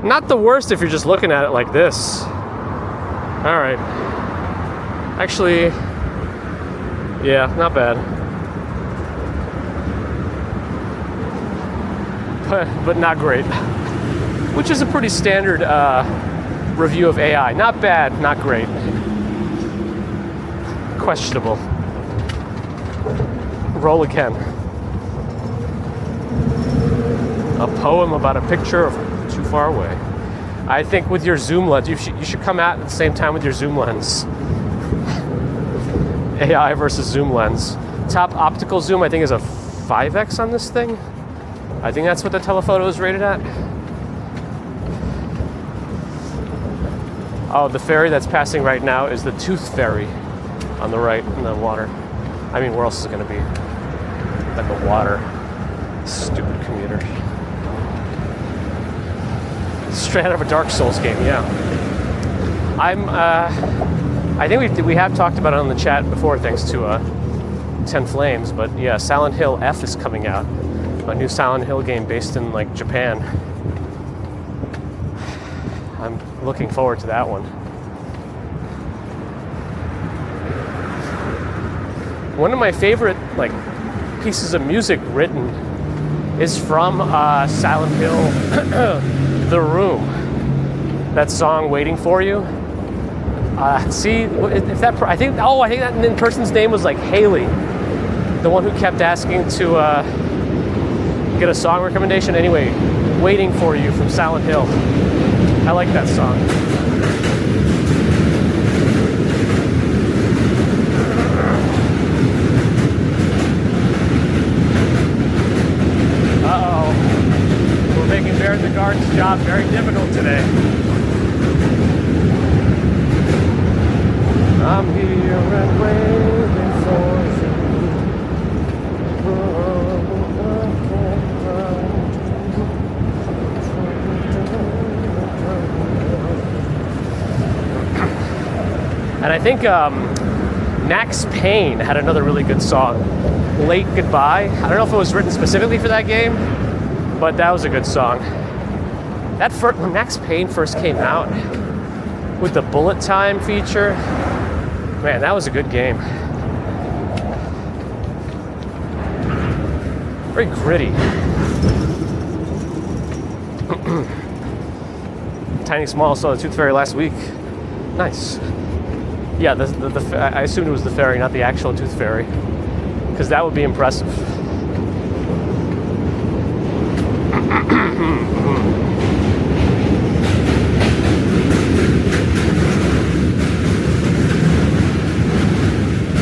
not the worst if you're just looking at it like this. All right. Actually, yeah, not bad. But not great. Which is a pretty standard review of AI. Not bad, not great. Questionable. Roll again. A poem about a picture of too far away. I think with your zoom lens, you should come out at the same time with your zoom lens. AI versus zoom lens. Top optical zoom, I think, is a 5x on this thing. I think that's what the telephoto is rated at. Oh, the ferry that's passing right now is the Tooth Ferry on the right in the water. I mean, where else is it going to be? Like the water. Stupid commuter. Straight out of a Dark Souls game, yeah. I think we have talked about it on the chat before, thanks to 10 Flames, but yeah, Silent Hill F is coming out. A new Silent Hill game based in like Japan. I'm looking forward to that one. One of my favorite like pieces of music written is from Silent Hill The Room. That song "Waiting for You." See if that I think that person's name was like Haley, the one who kept asking to get a song recommendation. Anyway, "Waiting for You" from Silent Hill. I like that song. Uh-oh. We're making Bear in the Garden's job very difficult today. I'm here and waiting for you. And I think Max Payne had another really good song, "Late Goodbye." I don't know if it was written specifically for that game, but that was a good song. When Max Payne first came out with the bullet time feature, man, that was a good game. Very gritty. Tiny Small saw the Tooth Fairy last week. Nice. Yeah, I assumed it was the ferry, not the actual Tooth Fairy, because that would be impressive.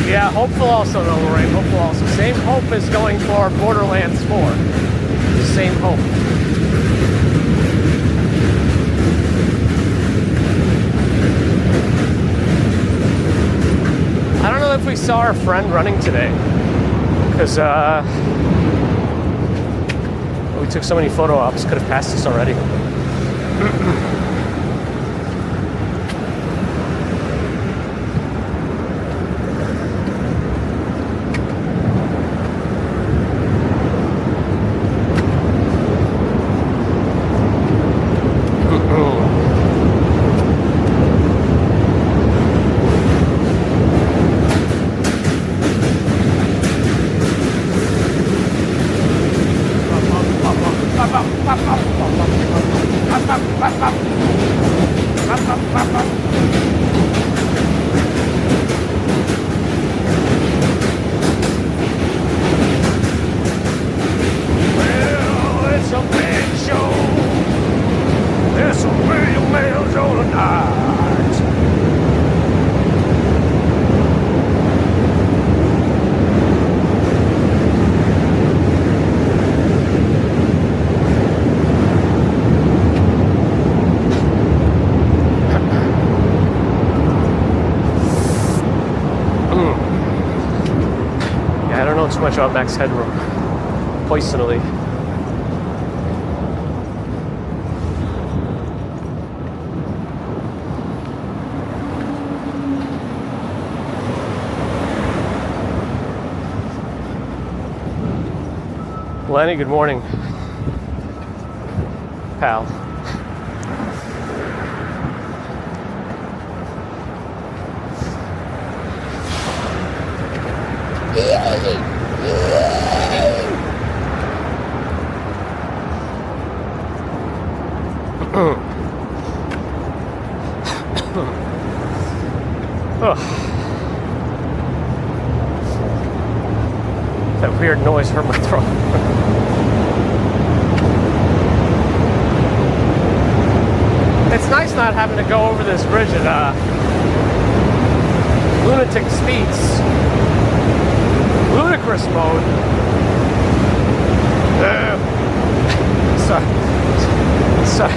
Yeah, hopeful also, no, Lorraine, hopeful also. Same hope as going for Borderlands 4. Same hope. I don't know if we saw our friend running today, because we took so many photo ops, could have passed us already. too much about max headroom, personally. Lenny, good morning, pal. That weird noise hurt my throat. It's nice not having to go over this bridge at lunatic speeds. Ludicrous mode. Sorry.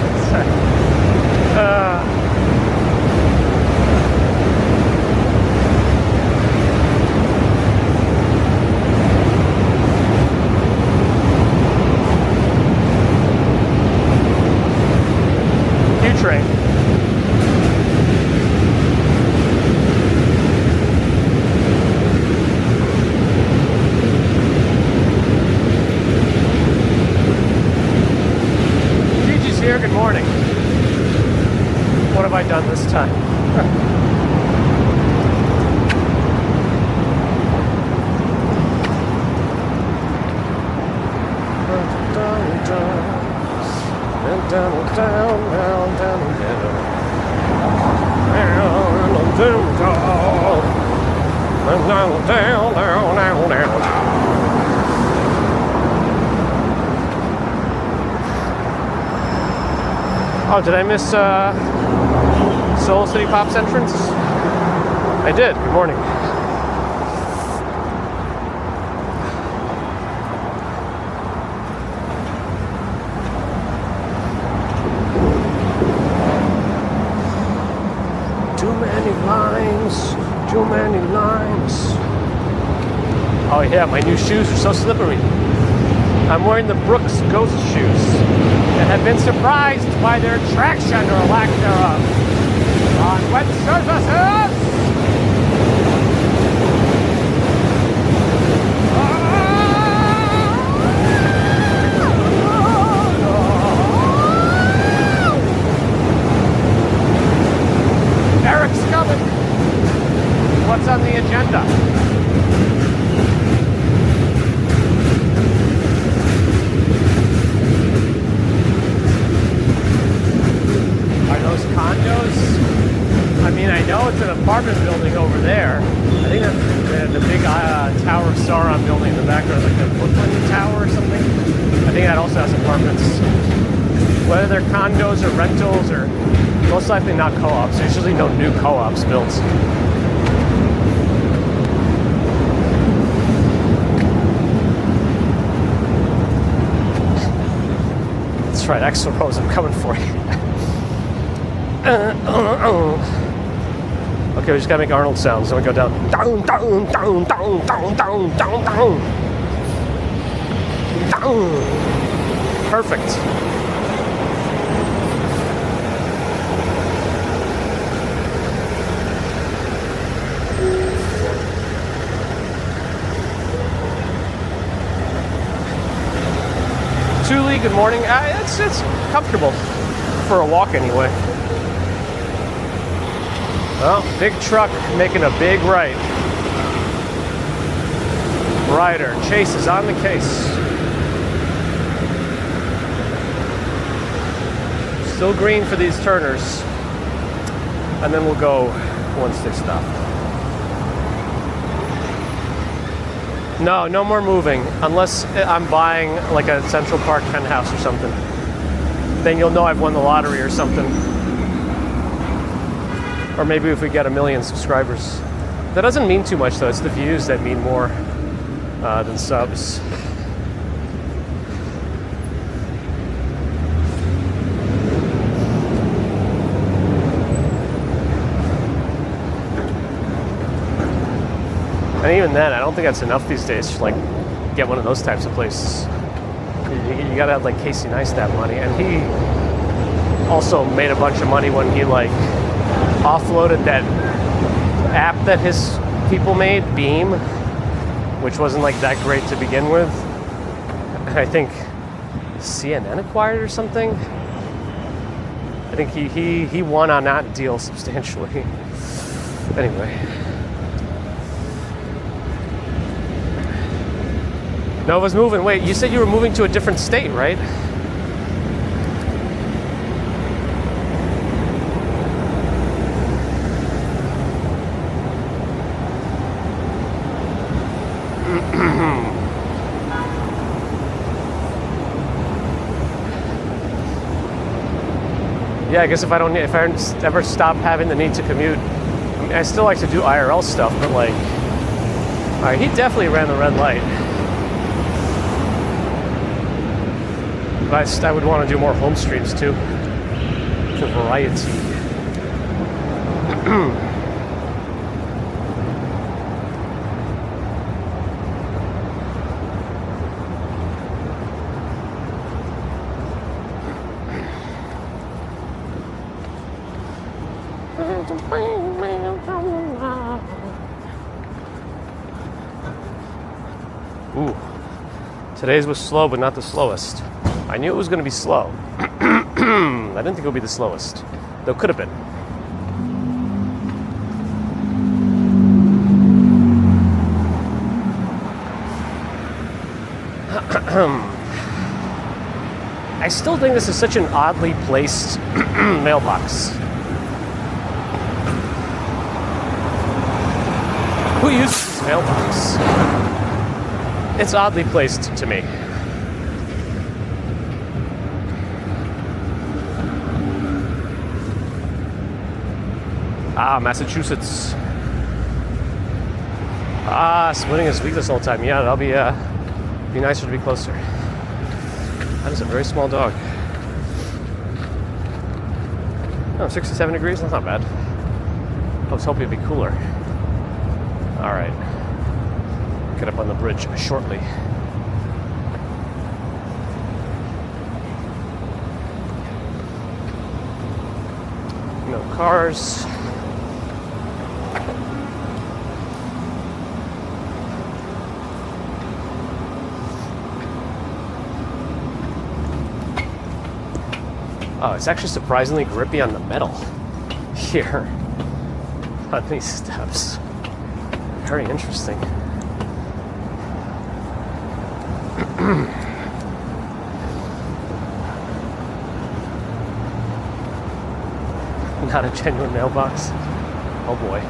Train. Gigi's here, good morning. What have I done this time? Oh, did I miss Soul City Pop's entrance? I did. Good morning. Too many lines. Oh yeah, my new shoes are so slippery. I'm wearing the Brooks Ghost shoes and have been surprised by their traction or lack thereof on wet surfaces. Eric's coming. What's on the agenda? Are those condos? I mean, I know it's an apartment building over there. I think that's the big Tower of Sauron building in the background, like the Brooklyn Tower or something. I think that also has apartments. Whether they're condos or rentals or most likely not co-ops. There's usually no new co-ops built. That's right, Axl Rose, I'm coming for you. Okay, we just gotta make Arnold sounds. Then we go down. Down, down, down, down, down, down, down, down. Down. Perfect. Julie, good morning. It's comfortable for a walk anyway. Well, big truck making a big right. Ryder, Chase is on the case. Still green for these turners. And then we'll go once they stop. No more moving. Unless I'm buying like a Central Park penthouse or something. Then you'll know I've won the lottery or something. Or maybe if we get 1 million subscribers. That doesn't mean too much though. It's the views that mean more than subs. And even then, I don't think that's enough these days to like get one of those types of places. You gotta have like Casey Neistat money, and he also made a bunch of money when he like offloaded that app that his people made, Beam, which wasn't like that great to begin with. And I think CNN acquired or something. I think he won on that deal substantially. Anyway. Nova's moving. Wait, you said you were moving to a different state, right? Yeah, I guess if I ever stop having the need to commute, I mean, I still like to do IRL stuff, but like, all right, he definitely ran the red light. But I would want to do more home streams too, for variety. Ooh, today's was slow, but not the slowest. I knew it was going to be slow. I didn't think it would be the slowest, though could have been. I still think this is such an oddly placed mailbox. Who uses this mailbox? It's oddly placed to me. Ah, Massachusetts. Ah, splitting is weak this whole time. Yeah, that'll be nicer to be closer. That is a very small dog. Oh, 67 degrees? That's not bad. I was hoping it'd be cooler. All right. Get up on the bridge shortly. No cars. Oh, it's actually surprisingly grippy on the metal here on these steps. Very interesting. Not a genuine mailbox. Oh boy.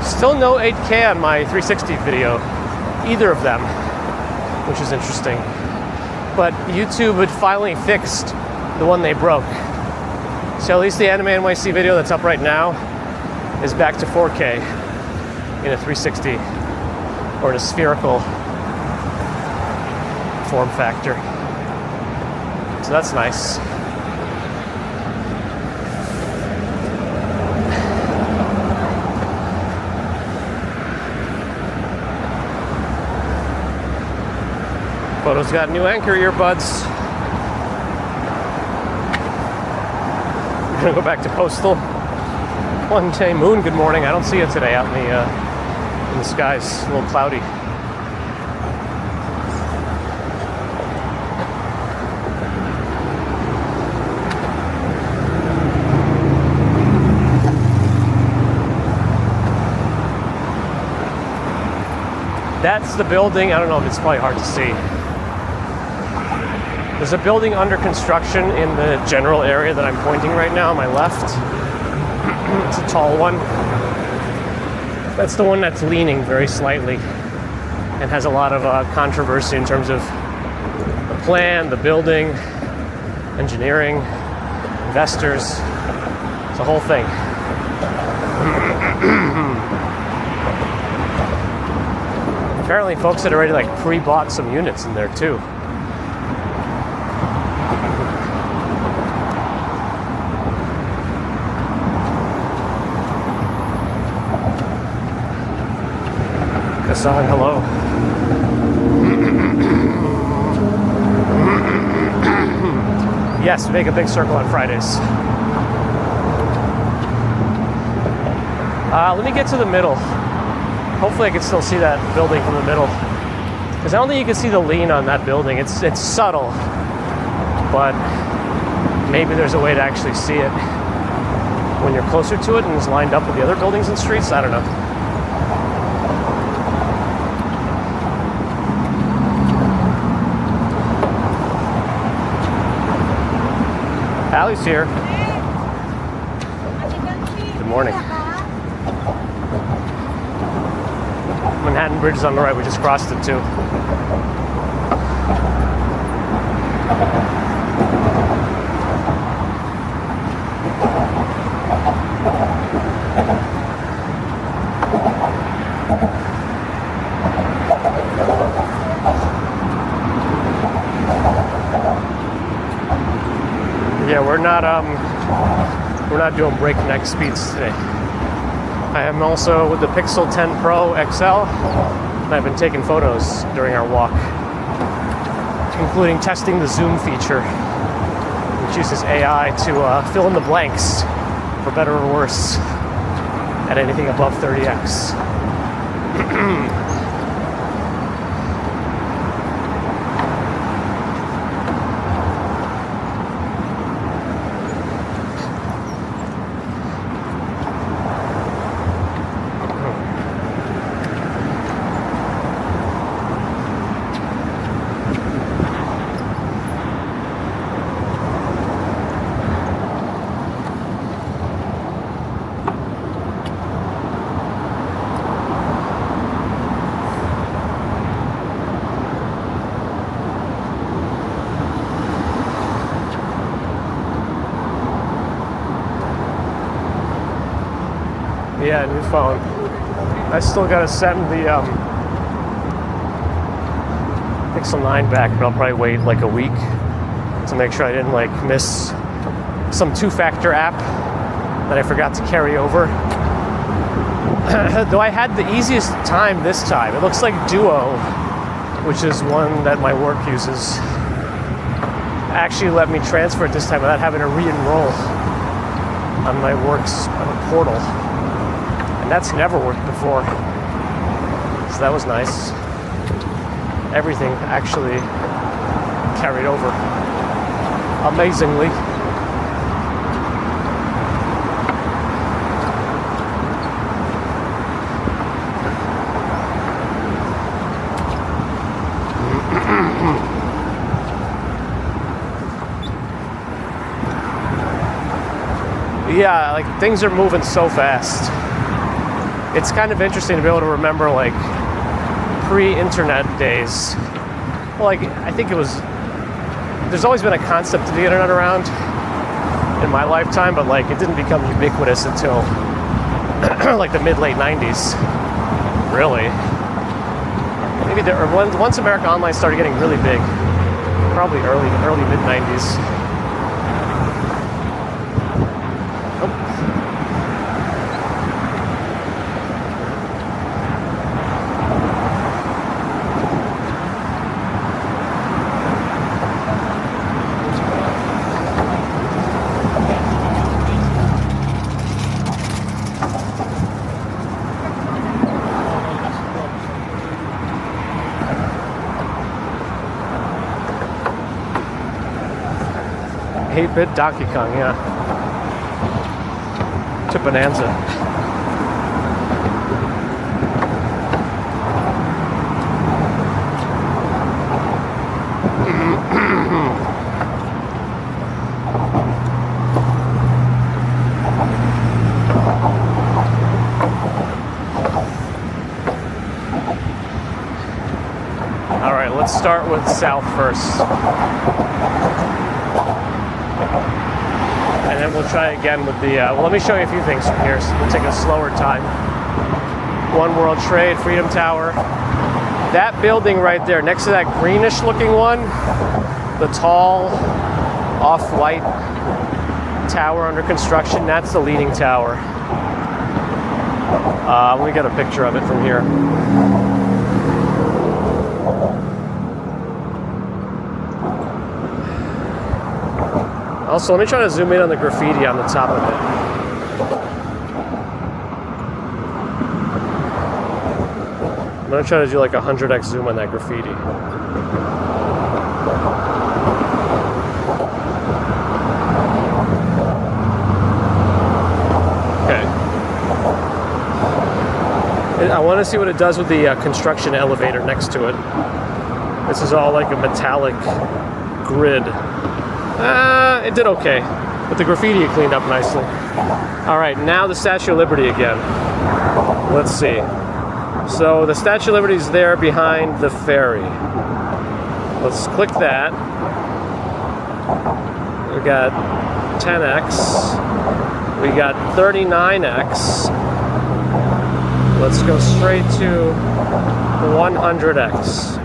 Still no 8K on my 360 video, either of them, which is interesting. But YouTube had finally fixed the one they broke. So at least the Anime NYC video that's up right now is back to 4K in a 360 or in a spherical form factor. So that's nice. Photo's got new Anker earbuds. We're gonna go back to Postal. One day moon, good morning. I don't see it today out in the skies. A little cloudy. That's the building. I don't know if it's probably hard to see. There's a building under construction in the general area that I'm pointing right now on my left. It's a tall one. That's the one that's leaning very slightly and has a lot of controversy in terms of the plan, the building, engineering, investors. It's a whole thing. Apparently folks had already like pre-bought some units in there too. Kassan, hello. Yes, make a big circle on Fridays. Let me get to the middle. Hopefully I can still see that building from the middle. Because I don't think you can see the lean on that building. It's subtle. But maybe there's a way to actually see it when you're closer to it and it's lined up with the other buildings and streets. I don't know. Allie's here. Good morning. Manhattan Bridge is on the right. We just crossed it too. Yeah, we're not doing breakneck speeds today. I am also with the Pixel 10 Pro XL, and I've been taking photos during our walk, including testing the zoom feature, which uses AI to fill in the blanks, for better or worse, at anything above 30x. Yeah, new phone. I still gotta send the Pixel 9 back, but I'll probably wait like a week to make sure I didn't like miss some two-factor app that I forgot to carry over. Though I had the easiest time this time. It looks like Duo, which is one that my work uses, actually let me transfer it this time without having to re-enroll on my work's portal. And that's never worked before. So that was nice. Everything actually carried over amazingly. Yeah, like things are moving so fast. It's kind of interesting to be able to remember like pre-internet days. Well, like I think it was, there's always been a concept of the internet around in my lifetime, but like it didn't become ubiquitous until like the mid-late 90s, really. Maybe once America Online started getting really big, probably early mid-90s. Bit Donkey Kong, yeah. To Bonanza. All right, let's start with south first. And then we'll try again with the, well, let me show you a few things from here. So we'll take a slower time. One World Trade, Freedom Tower. That building right there, next to that greenish looking one, the tall, off-white tower under construction, that's the leaning tower. Let me get a picture of it from here. Also, let me try to zoom in on the graffiti on the top of it. I'm going to try to do like a 100x zoom on that graffiti. Okay. I want to see what it does with the construction elevator next to it. This is all like a metallic grid. It did okay, but the graffiti it cleaned up nicely. All right, now the Statue of Liberty again. Let's see. So the Statue of Liberty is there behind the ferry. Let's click that. We got 10x. We got 39x. Let's go straight to 100x.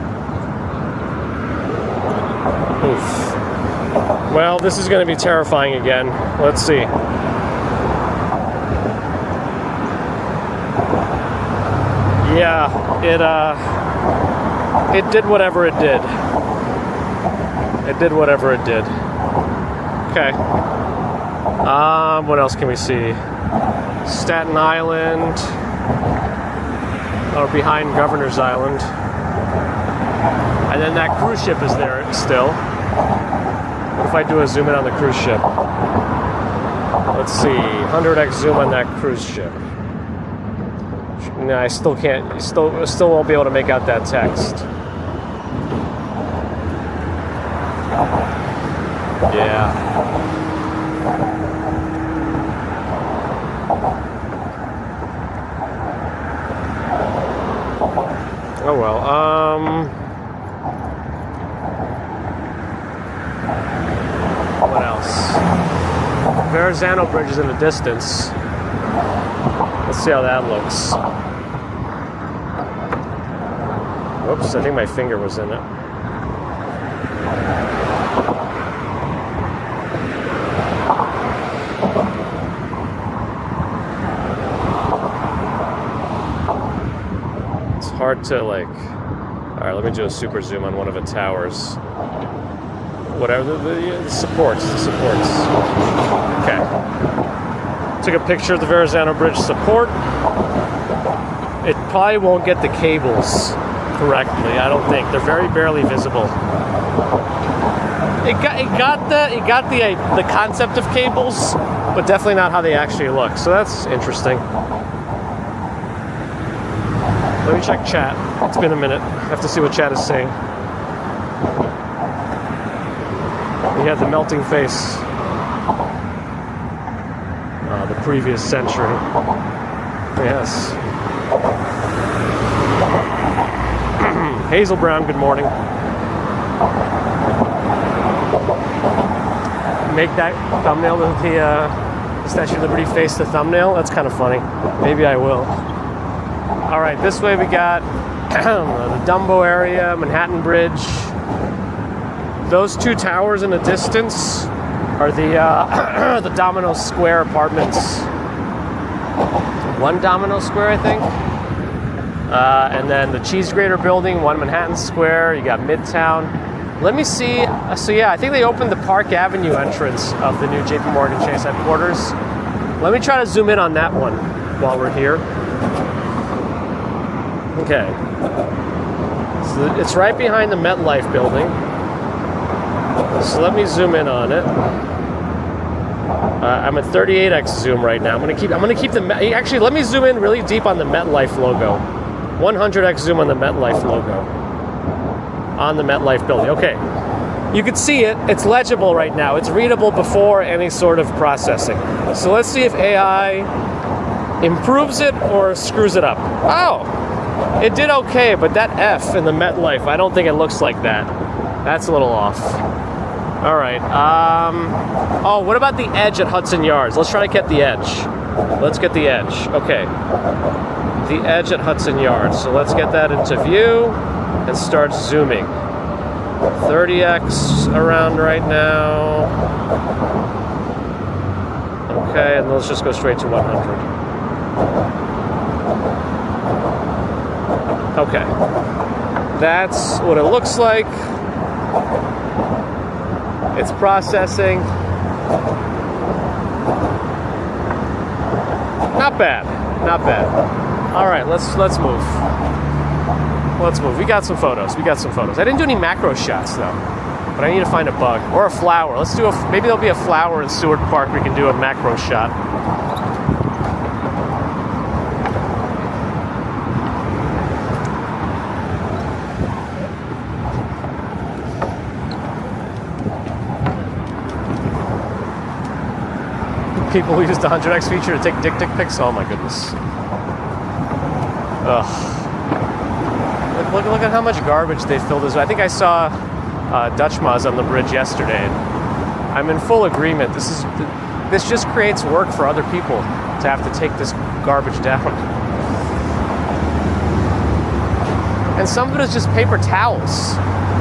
Oof. Well, this is going to be terrifying again. Let's see. Yeah, it did whatever it did. It did whatever it did. Okay. What else can we see? Staten Island, or behind Governor's Island. And then that cruise ship is there still. What if I do a zoom in on the cruise ship? Let's see, 100x zoom on that cruise ship. No, I still can't, still won't be able to make out that text. Yeah. Oh well, what else? Verrazano Bridge is in the distance. Let's see how that looks. Whoops, I think my finger was in it. It's hard to like... Alright, let me do a super zoom on one of the towers. Whatever, the supports, Okay. Took a picture of the Verrazano Bridge support. It probably won't get the cables correctly, I don't think. They're very barely visible. It got the concept of cables, but definitely not how they actually look. So that's interesting. Let me check chat. It's been a minute. I have to see what chat is saying. We had the melting face. The previous century. Yes. Hazel Brown, good morning. Make that thumbnail with the Statue of Liberty face the thumbnail. That's kind of funny. Maybe I will. All right, this way we got the Dumbo area, Manhattan Bridge. Those two towers in the distance are the the Domino Square apartments. One Domino Square, I think. And then the Cheese Grater building, one Manhattan Square. You got Midtown. Let me see. So yeah, I think they opened the Park Avenue entrance of the new JP Morgan Chase headquarters. Let me try to zoom in on that one while we're here. Okay. So it's right behind the MetLife building. So let me zoom in on it. I'm at 38x zoom right now. I'm gonna keep the actually. Let me zoom in really deep on the MetLife logo. 100x zoom on the MetLife logo. On the MetLife building. Okay, you can see it. It's legible right now. It's readable before any sort of processing. So let's see if AI improves it or screws it up. Oh, It did okay, but that F in the MetLife, I don't think it looks like that. That's a little off. All right. Oh, what about the edge at Hudson Yards? Let's try to get the edge. Let's get the edge. Okay. The edge at Hudson Yards. So let's get that into view and start zooming. 30x around right now. Okay, and let's just go straight to 100. Okay. That's what it looks like. It's processing. Not bad. Not bad. All right, let's move. Let's move. We got some photos. I didn't do any macro shots though, but I need to find a bug or a flower. Let's do maybe there'll be a flower in Seward Park. We can do a macro shot. People who used the 100x feature to take dick pics. Oh my goodness. Ugh. Look at how much garbage they filled this. I think I saw Dutch Maz on the bridge yesterday. I'm in full agreement. This just creates work for other people to have to take this garbage down. And some of it is just paper towels.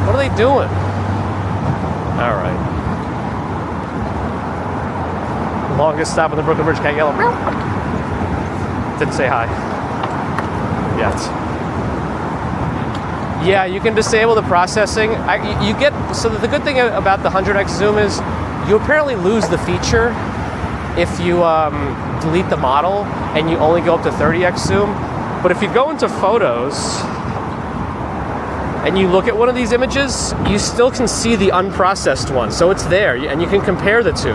What are they doing? All right. Longest stop on the Brooklyn Bridge, cat yellow. Didn't say hi yet. Yeah, you can disable the processing. So the good thing about the 100x zoom is you apparently lose the feature if you delete the model and you only go up to 30x zoom. But if you go into photos and you look at one of these images, you still can see the unprocessed one. So it's there, and you can compare the two,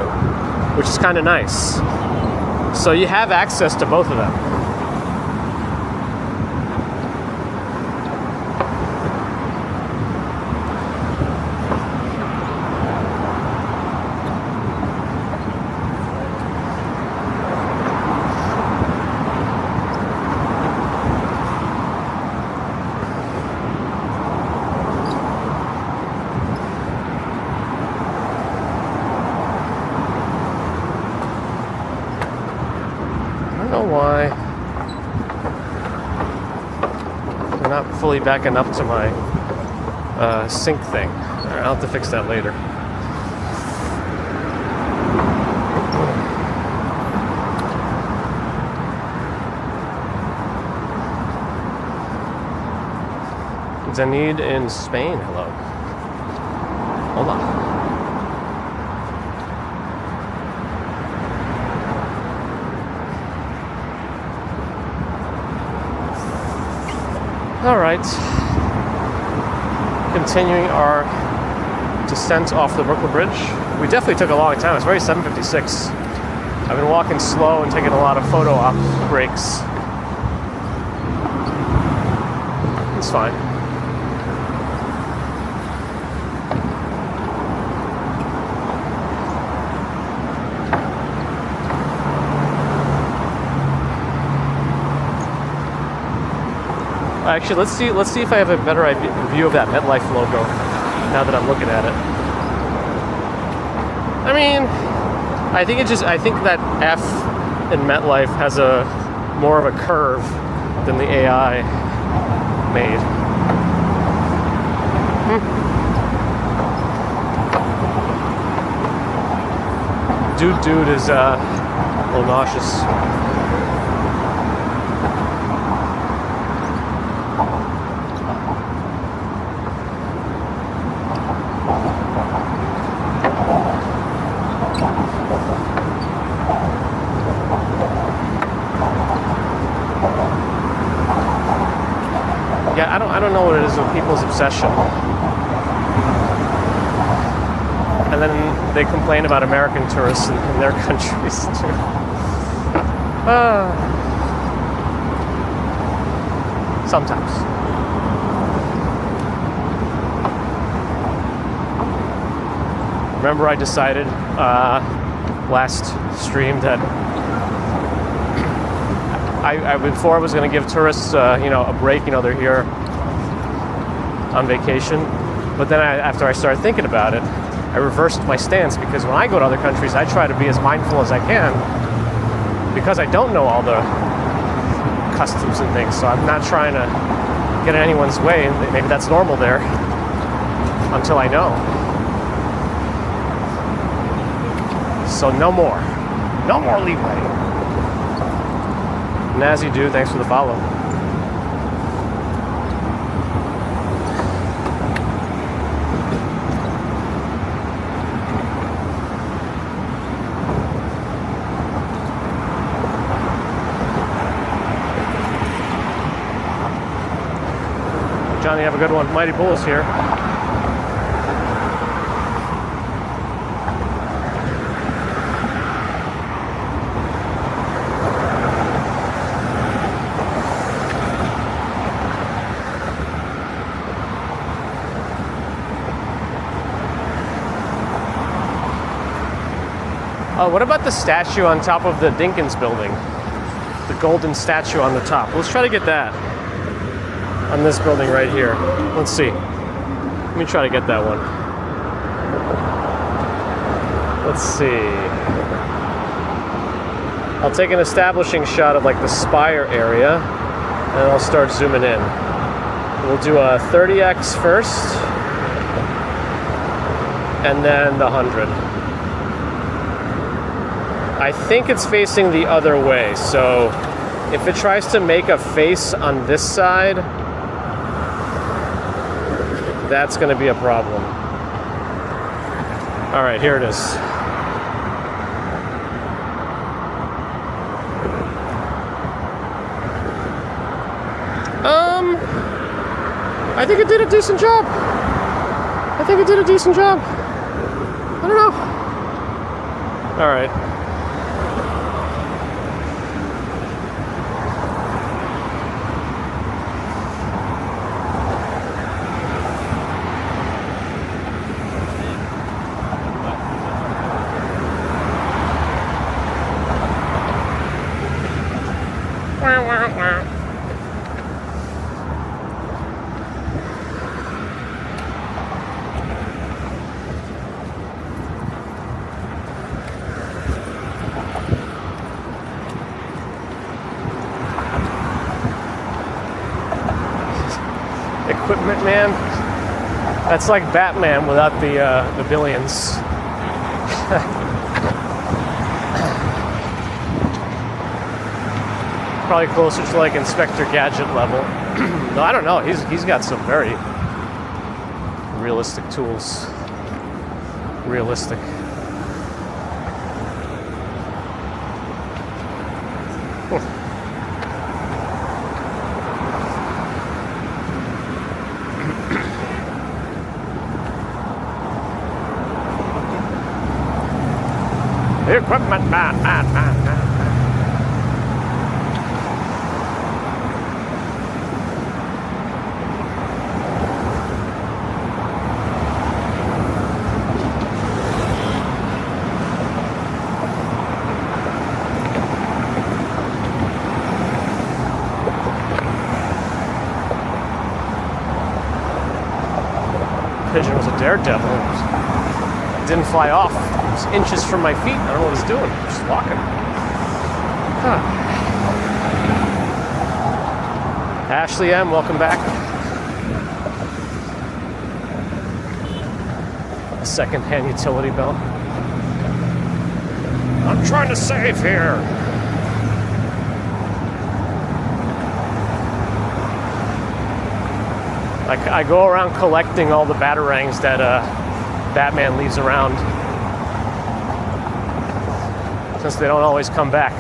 which is kind of nice. So you have access to both of them. Why they're not fully backing up to my sync thing. All right, I'll have to fix that later. Zanid in Spain, hello. Hola. All right, continuing our descent off the Brooklyn Bridge. We definitely took a long time. It's very 7:56. I've been walking slow and taking a lot of photo op breaks. It's fine. Actually, let's see if I have a better view of that MetLife logo now that I'm looking at it. I mean, I think that F in MetLife has a more of a curve than the AI made. Dude is a little nauseous. Yeah, I don't know what it is with people's obsession. And then they complain about American tourists in their countries too. Sometimes. Remember I decided last stream that Before I was going to give tourists, a break. They're here on vacation. But then after I started thinking about it, I reversed my stance, because when I go to other countries, I try to be as mindful as I can, because I don't know all the customs and things. So I'm not trying to get in anyone's way. Maybe that's normal there until I know. So no more leeway. Nazi dude, thanks for the follow. Johnny, have a good one. Mighty Bull is here. What about the statue on top of the Dinkins building? The golden statue on the top. Let's try to get that on this building right here. Let's see. Let me try to get that one. Let's see. I'll take an establishing shot of like the spire area, and I'll start zooming in. We'll do a 30x first, and then the 100. I think it's facing the other way, so if it tries to make a face on this side, that's going to be a problem. All right, here it is. I think it did a decent job. I don't know. All right. Equipment man. That's like Batman without the billions. Probably closer to like Inspector Gadget level. No, I don't know. He's got some very realistic tools. Realistic. Equipment man. Pigeon was a daredevil. It didn't fly off. It was inches from my feet. I don't know what it's doing. Just walking. Huh. Ashley M., welcome back. A second-hand utility belt. I'm trying to save here. I go around collecting all the batarangs that Batman leaves around, since they don't always come back.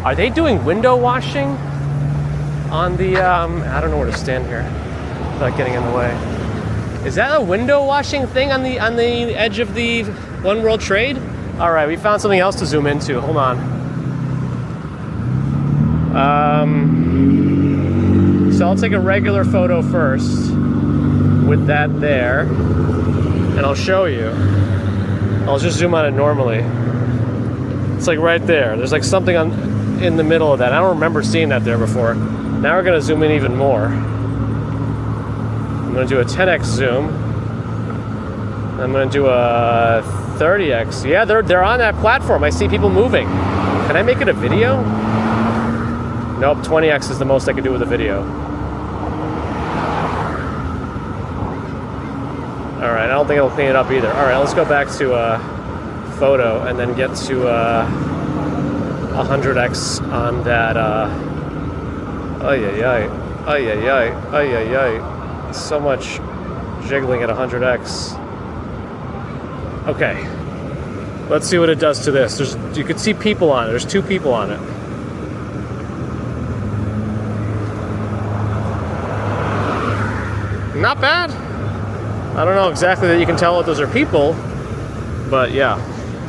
Are they doing window washing on the, I don't know where to stand here without getting in the way. Is that a window washing thing on the edge of the One World Trade? All right, we found something else to zoom into. Hold on. So I'll take a regular photo first with that there, and I'll show you. I'll just zoom on it normally. It's like right there. There's like something in the middle of that. I don't remember seeing that there before. Now we're gonna zoom in even more. I'm gonna do a 10x zoom. I'm gonna do a 30x. Yeah, they're on that platform. I see people moving. Can I make it a video? Nope, 20x is the most I could do with a video. All right, I don't think it'll clean it up either. All right, let's go back to photo and then get to 100x on that. So much jiggling at 100x. Okay, let's see what it does to this. You can see people on it. There's 2 people on it. Not bad. I don't know exactly that you can tell that those are people, but yeah.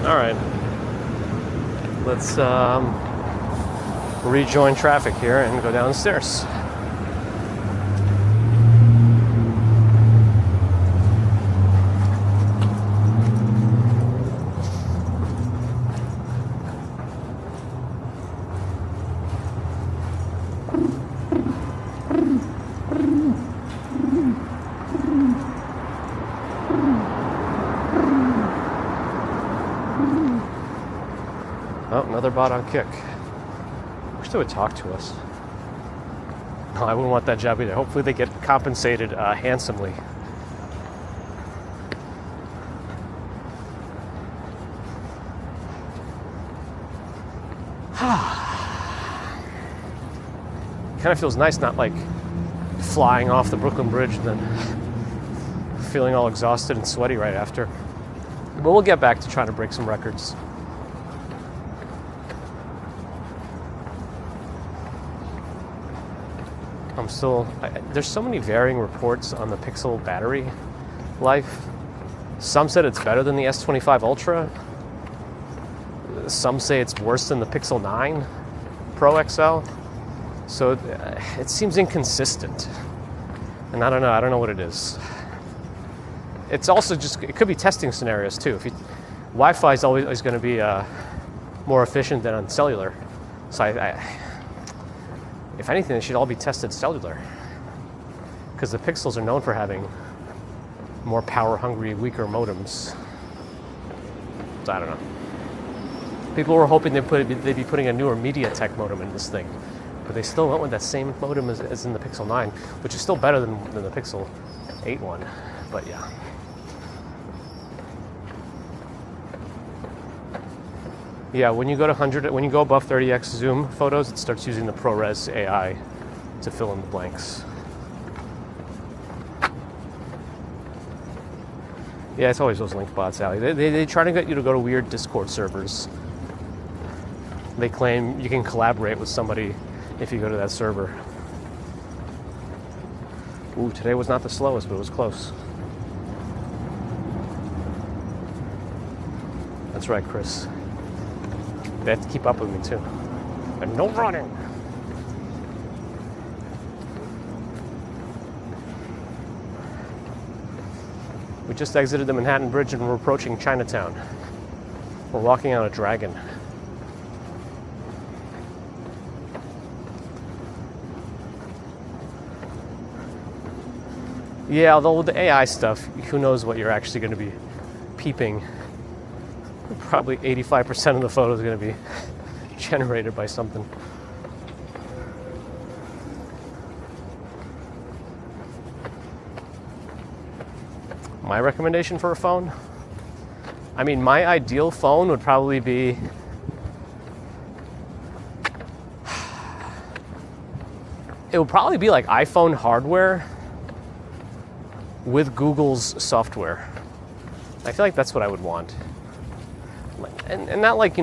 All right. Let's rejoin traffic here and go downstairs. Oh, another bot on Kick. Wish they would talk to us. No, I wouldn't want that job either. Hopefully they get compensated handsomely. Kind of feels nice not like flying off the Brooklyn Bridge and then feeling all exhausted and sweaty right after. But we'll get back to trying to break some records. There's so many varying reports on the Pixel battery life. Some said it's better than the S25 Ultra. Some say it's worse than the Pixel 9 Pro XL. So it seems inconsistent. And I don't know what it is. It's also it could be testing scenarios too. Wi-Fi is always going to be more efficient than on cellular. So if anything, they should all be tested cellular, because the Pixels are known for having more power-hungry, weaker modems. So I don't know. People were hoping they'd be putting a newer MediaTek modem in this thing, but they still went with that same modem as in the Pixel 9, which is still better than the Pixel 8 one. But yeah. Yeah, when you go to when you go above 30x zoom photos, it starts using the ProRes AI to fill in the blanks. Yeah, it's always those link bots, Ali. They try to get you to go to weird Discord servers. They claim you can collaborate with somebody if you go to that server. Ooh, today was not the slowest, but it was close. That's right, Chris. They have to keep up with me too. And no running. We just exited the Manhattan Bridge and we're approaching Chinatown. We're walking on a dragon. Yeah, although with the AI stuff, who knows what you're actually going to be peeping. Probably 85% of the photos are going to be generated by something. My recommendation for a phone? I mean, my ideal phone would probably be it would probably be like iPhone hardware with Google's software. I feel like that's what I would want. And not like,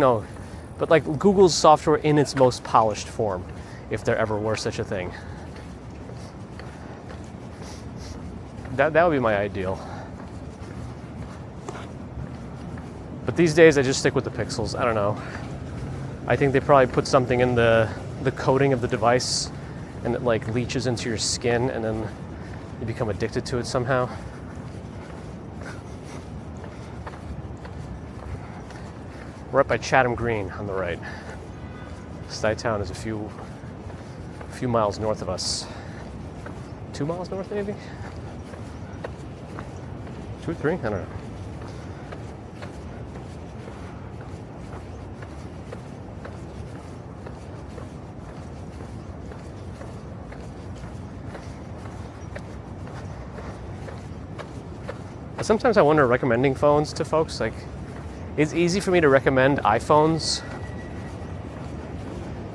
but like Google's software in its most polished form, if there ever were such a thing. That would be my ideal. But these days I just stick with the pixels. I don't know. I think they probably put something in the coating of the device and it like leaches into your skin and then you become addicted to it somehow. We're up by Chatham Green on the right. Chinatown is a few miles north of us. 2 miles north, maybe? 2 or 3? I don't know. Sometimes I wonder recommending phones to folks. Like, it's easy for me to recommend iPhones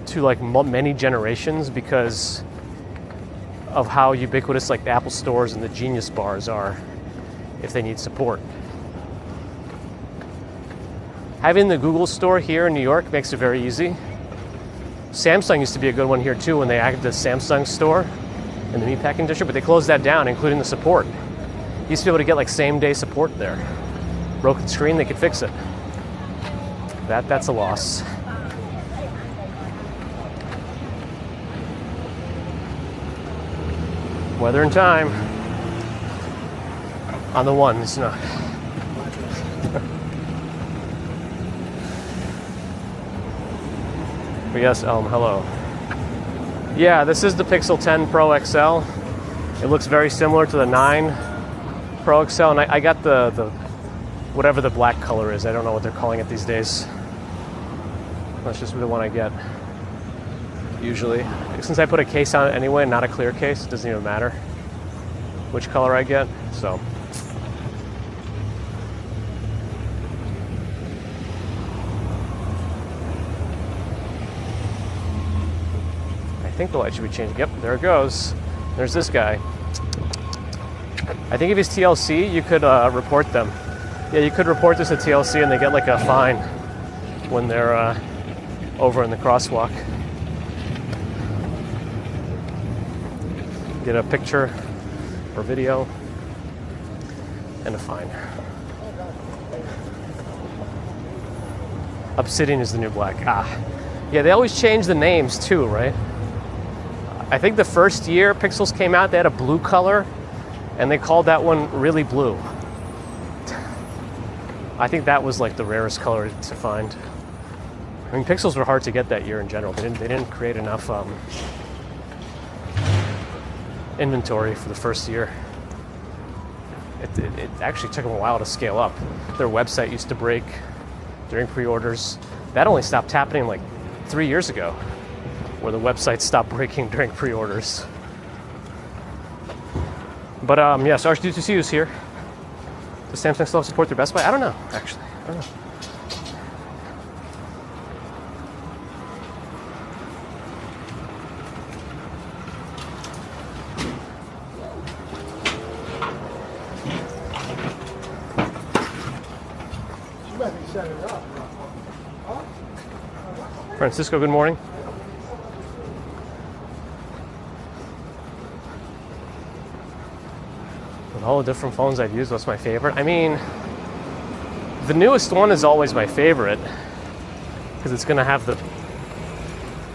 to like many generations because of how ubiquitous like the Apple stores and the Genius bars are if they need support. Having the Google store here in New York makes it very easy. Samsung used to be a good one here too when they added the Samsung store in the Meatpacking District, but they closed that down, including the support. You used to be able to get like same day support there. Broken screen, they could fix it. That's a loss. Weather and time. On the one, it's not. But yes, hello. Yeah, this is the Pixel 10 Pro XL. It looks very similar to the 9 Pro XL, and I got the whatever the black color is. I don't know what they're calling it these days. That's just the one I get usually. Since I put a case on it anyway, not a clear case, it doesn't even matter which color I get. So I think the light should be changing. Yep, there it goes. There's this guy. I think if it's TLC, you could report them. Yeah, you could report this to TLC and they get like a fine when they're over in the crosswalk. Get a picture or video and a fine. Obsidian is the new black. Yeah, they always change the names too, right? I think the first year Pixels came out, they had a blue color and they called that one really blue. I think that was like the rarest color to find. I mean, Pixels were hard to get that year in general. They didn't create enough inventory for the first year. It actually took them a while to scale up. Their website used to break during pre-orders. That only stopped happening like 3 years ago, where the website stopped breaking during pre-orders. But yeah, so RC2C is here. Does Samsung still support their Best Buy? I don't know, actually. I don't know. Francisco, good morning. With all the different phones I've used, what's my favorite? I mean, the newest one is always my favorite because it's gonna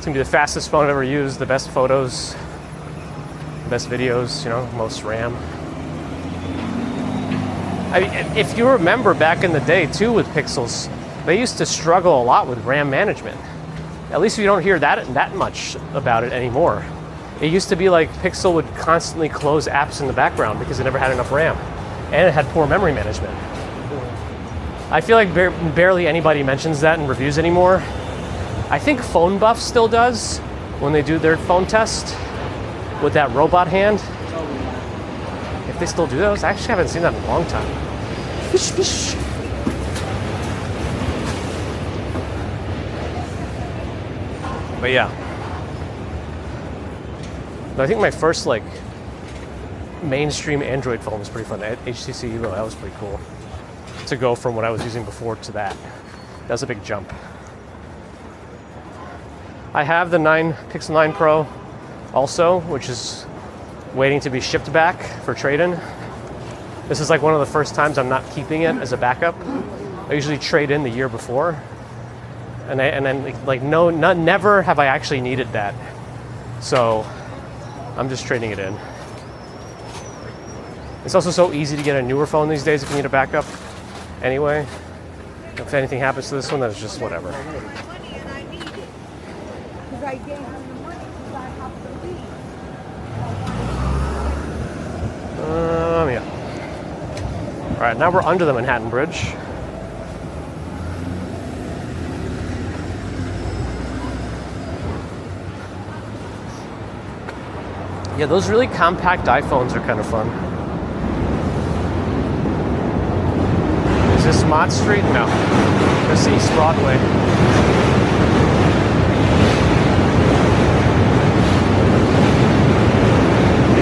be the fastest phone I've ever used, the best photos, the best videos, you know, most RAM. I mean, if you remember back in the day too with Pixels, they used to struggle a lot with RAM management. At least you don't hear that much about it anymore. It used to be like Pixel would constantly close apps in the background because it never had enough RAM, and it had poor memory management. I feel like barely anybody mentions that in reviews anymore. I think Phone Buff still does when they do their phone test with that robot hand. If they still do those, I actually haven't seen that in a long time. Fish, fish. But yeah, I think my first like mainstream Android phone was pretty fun. The HTC Evo, that was pretty cool. To go from what I was using before to that. That was a big jump. I have the Pixel 9 Pro also, which is waiting to be shipped back for trade-in. This is like one of the first times I'm not keeping it as a backup. I usually trade in the year before, and then never have I actually needed that. So I'm just trading it in. It's also so easy to get a newer phone these days if you need a backup. Anyway, if anything happens to this one, then it's just whatever. Yeah. All right, now we're under the Manhattan Bridge. Yeah, those really compact iPhones are kind of fun. Is this Mott Street? No. This is East Broadway.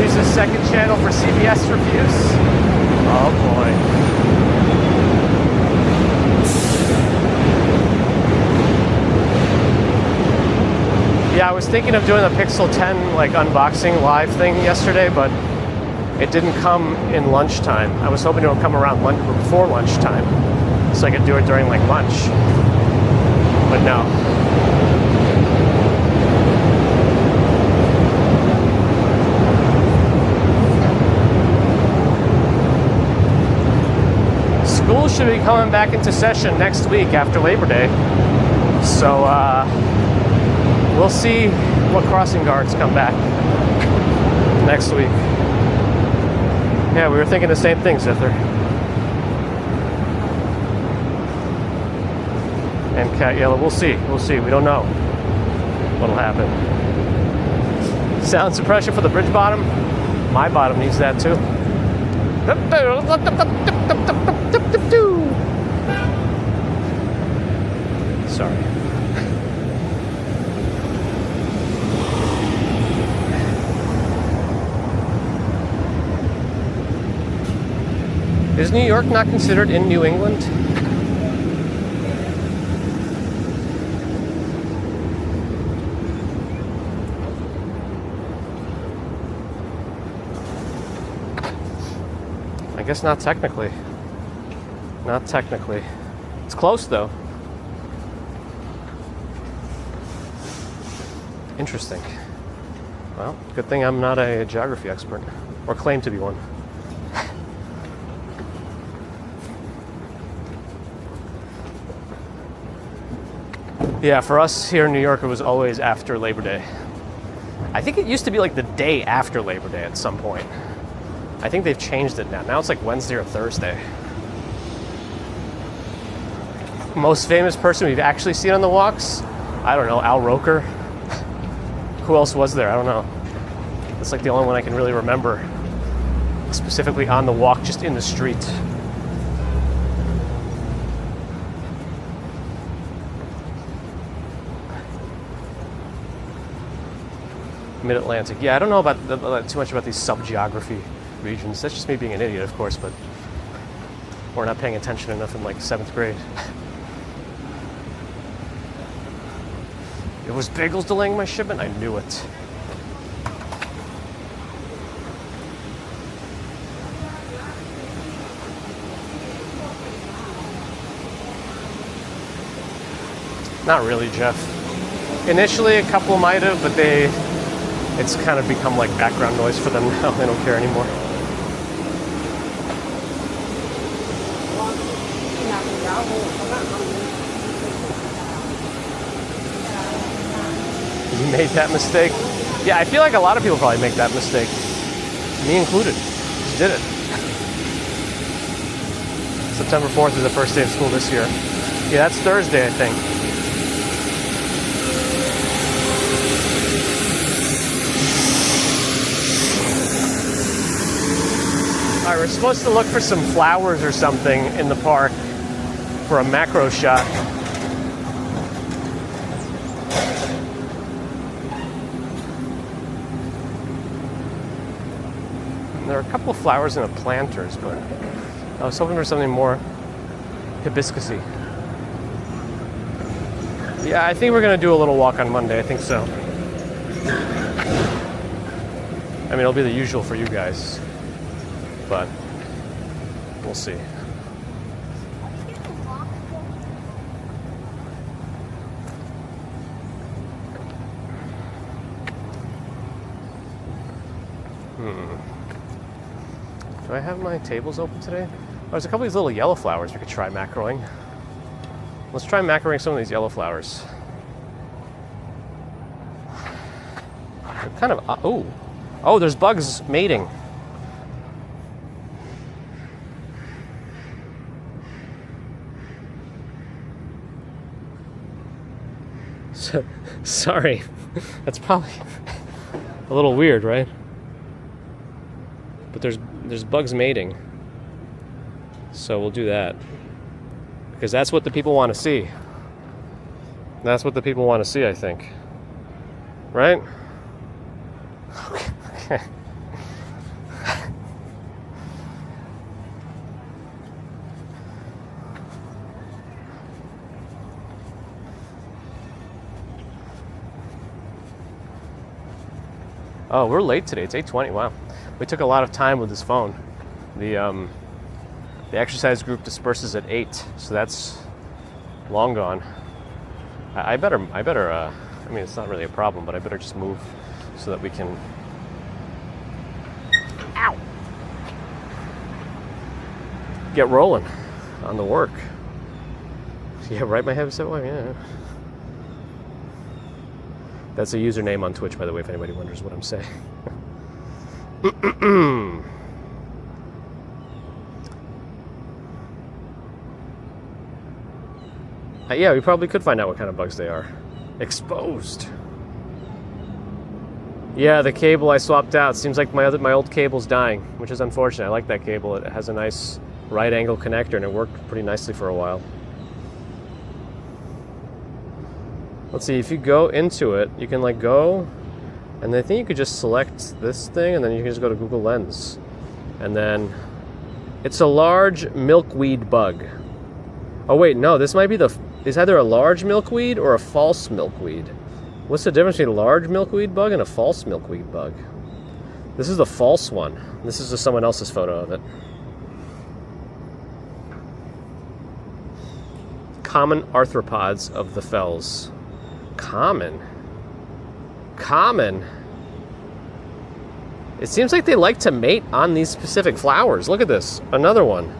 Use the second channel for CBS reviews. Oh boy. Yeah, I was thinking of doing a Pixel 10 like unboxing live thing yesterday, but it didn't come in lunchtime. I was hoping it would come around before lunchtime, so I could do it during like lunch. But no. School should be coming back into session next week after Labor Day. So we'll see what crossing guards come back next week. Yeah, we were thinking the same thing, Zither. And Cat Yellow, we'll see. We'll see. We don't know what'll happen. Sound suppression for the bridge bottom. My bottom needs that too. Sorry. Is New York not considered in New England? I guess not technically. Not technically. It's close though. Interesting. Well, good thing I'm not a geography expert, or claim to be one. Yeah, for us here in New York, it was always after Labor Day. I think it used to be like the day after Labor Day at some point. I think they've changed it now. Now it's like Wednesday or Thursday. Most famous person we've actually seen on the walks? I don't know, Al Roker. Who else was there? I don't know. That's like the only one I can really remember. Specifically on the walk, just in the street. Mid-Atlantic. Yeah, I don't know about too much about these sub-geography regions. That's just me being an idiot, of course, but we're not paying attention enough in like 7th grade. It was bagels delaying my shipment? I knew it. Not really, Jeff. Initially, a couple might have, but it's kind of become like background noise for them now. They don't care anymore. You made that mistake? Yeah, I feel like a lot of people probably make that mistake. Me included. Just did it. September 4th is the first day of school this year. Yeah, that's Thursday, I think. All right, we're supposed to look for some flowers or something in the park for a macro shot. There are a couple of flowers in the planters, but I was hoping for something more hibiscusy. Yeah, I think we're gonna do a little walk on Monday. I think so. I mean, it'll be the usual for you guys, but we'll see. Do I have my tables open today? Oh, there's a couple of these little yellow flowers we could try macroing. Let's try macroing some of these yellow flowers. They're kind of, oh, there's bugs mating. So, sorry, that's probably a little weird, right? But there's bugs mating. So we'll do that. Because that's what the people want to see. That's what the people want to see, I think. Right? Okay. Oh, we're late today. It's 8:20. Wow. We took a lot of time with this phone. The exercise group disperses at 8, so that's long gone. I better, I mean, it's not really a problem, but I better just move so that we can, ow, get rolling on the work. Yeah, right, my headset, well, yeah. That's a username on Twitch, by the way, if anybody wonders what I'm saying. Yeah, we probably could find out what kind of bugs they are. Exposed. Yeah, the cable I swapped out. Seems like my old cable's dying, which is unfortunate. I like that cable. It has a nice right angle connector, and it worked pretty nicely for a while. Let's see, if you go into it, you can like go, and I think you could just select this thing, and then you can just go to Google Lens. And then, it's a large milkweed bug. Oh wait, no, this might be is either a large milkweed or a false milkweed. What's the difference between a large milkweed bug and a false milkweed bug? This is the false one. This is just someone else's photo of it. Common arthropods of the fells. Common? It seems like they like to mate on these specific flowers. Look at this. Another one.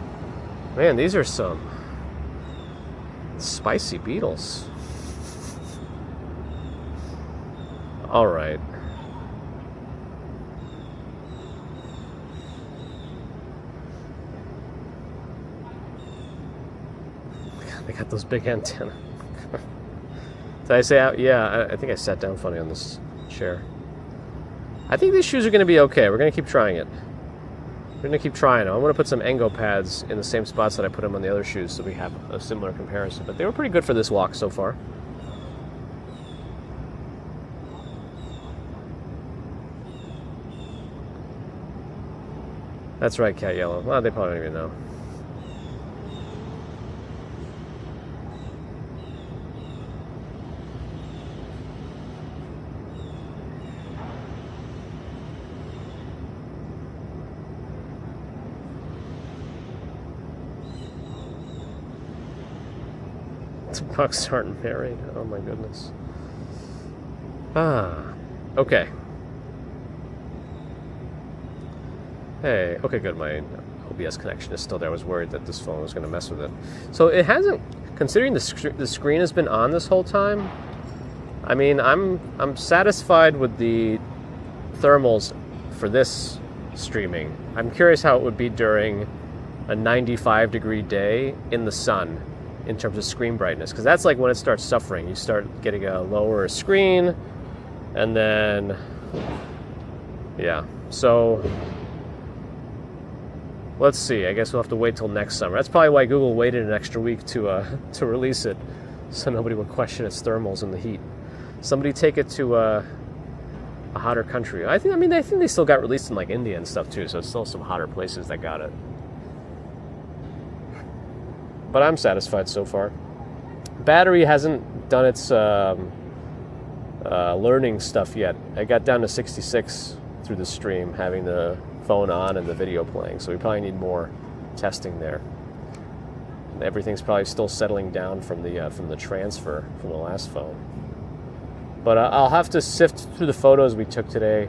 Man, these are some spicy beetles. All right. They got those big antennae. Did I say out? Yeah, I think I sat down funny on this chair. I think these shoes are going to be okay. We're going to keep trying it. We're going to keep trying them. I'm going to put some Engo pads in the same spots that I put them on the other shoes so we have a similar comparison. But they were pretty good for this walk so far. That's right, Cat Yellow. Well, they probably don't even know. Bugs aren't married. Oh my goodness. Okay. Hey, okay, good. My OBS connection is still there. I was worried that this phone was going to mess with it. So it hasn't, considering the screen has been on this whole time. I mean, I'm satisfied with the thermals for this streaming. I'm curious how it would be during a 95-degree day in the sun. In terms of screen brightness, because that's like when it starts suffering. You start getting a lower screen, and then, yeah. So, let's see. I guess we'll have to wait till next summer. That's probably why Google waited an extra week to release it, so nobody would question its thermals in the heat. Somebody take it to a hotter country. I think they still got released in like India and stuff too. So it's still some hotter places that got it. But I'm satisfied so far. Battery hasn't done its learning stuff yet. I got down to 66 through the stream, having the phone on and the video playing, so we probably need more testing there. Everything's probably still settling down from the transfer from the last phone. But I'll have to sift through the photos we took today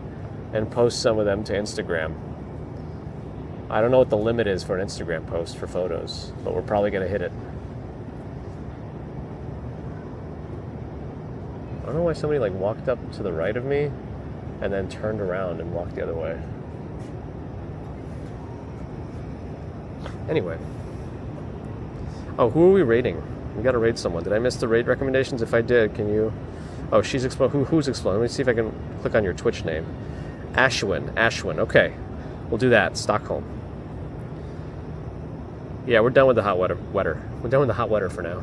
and post some of them to Instagram. I don't know what the limit is for an Instagram post for photos, but we're probably going to hit it. I don't know why somebody like walked up to the right of me and then turned around and walked the other way. Anyway. Oh, who are we raiding? We got to raid someone. Did I miss the raid recommendations? If I did, can you... Oh, she's exploding. Who's exploding? Let me see if I can click on your Twitch name. Ashwin. Okay. We'll do that. Stockholm. Yeah, we're done with the hot wetter. We're done with the hot wetter for now.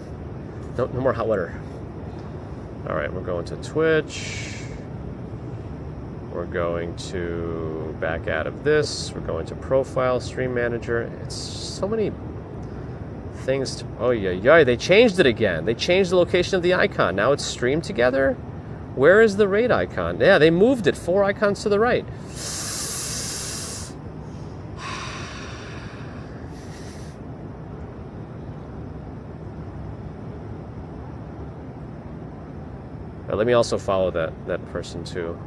No more hot wetter. All right, we're going to Twitch. We're going to back out of this. We're going to profile, stream manager. It's so many things to... Oh, yeah, they changed it again. They changed the location of the icon. Now it's streamed together. Where is the raid icon? Yeah, they moved it 4 icons to the right. Let me also follow that person too.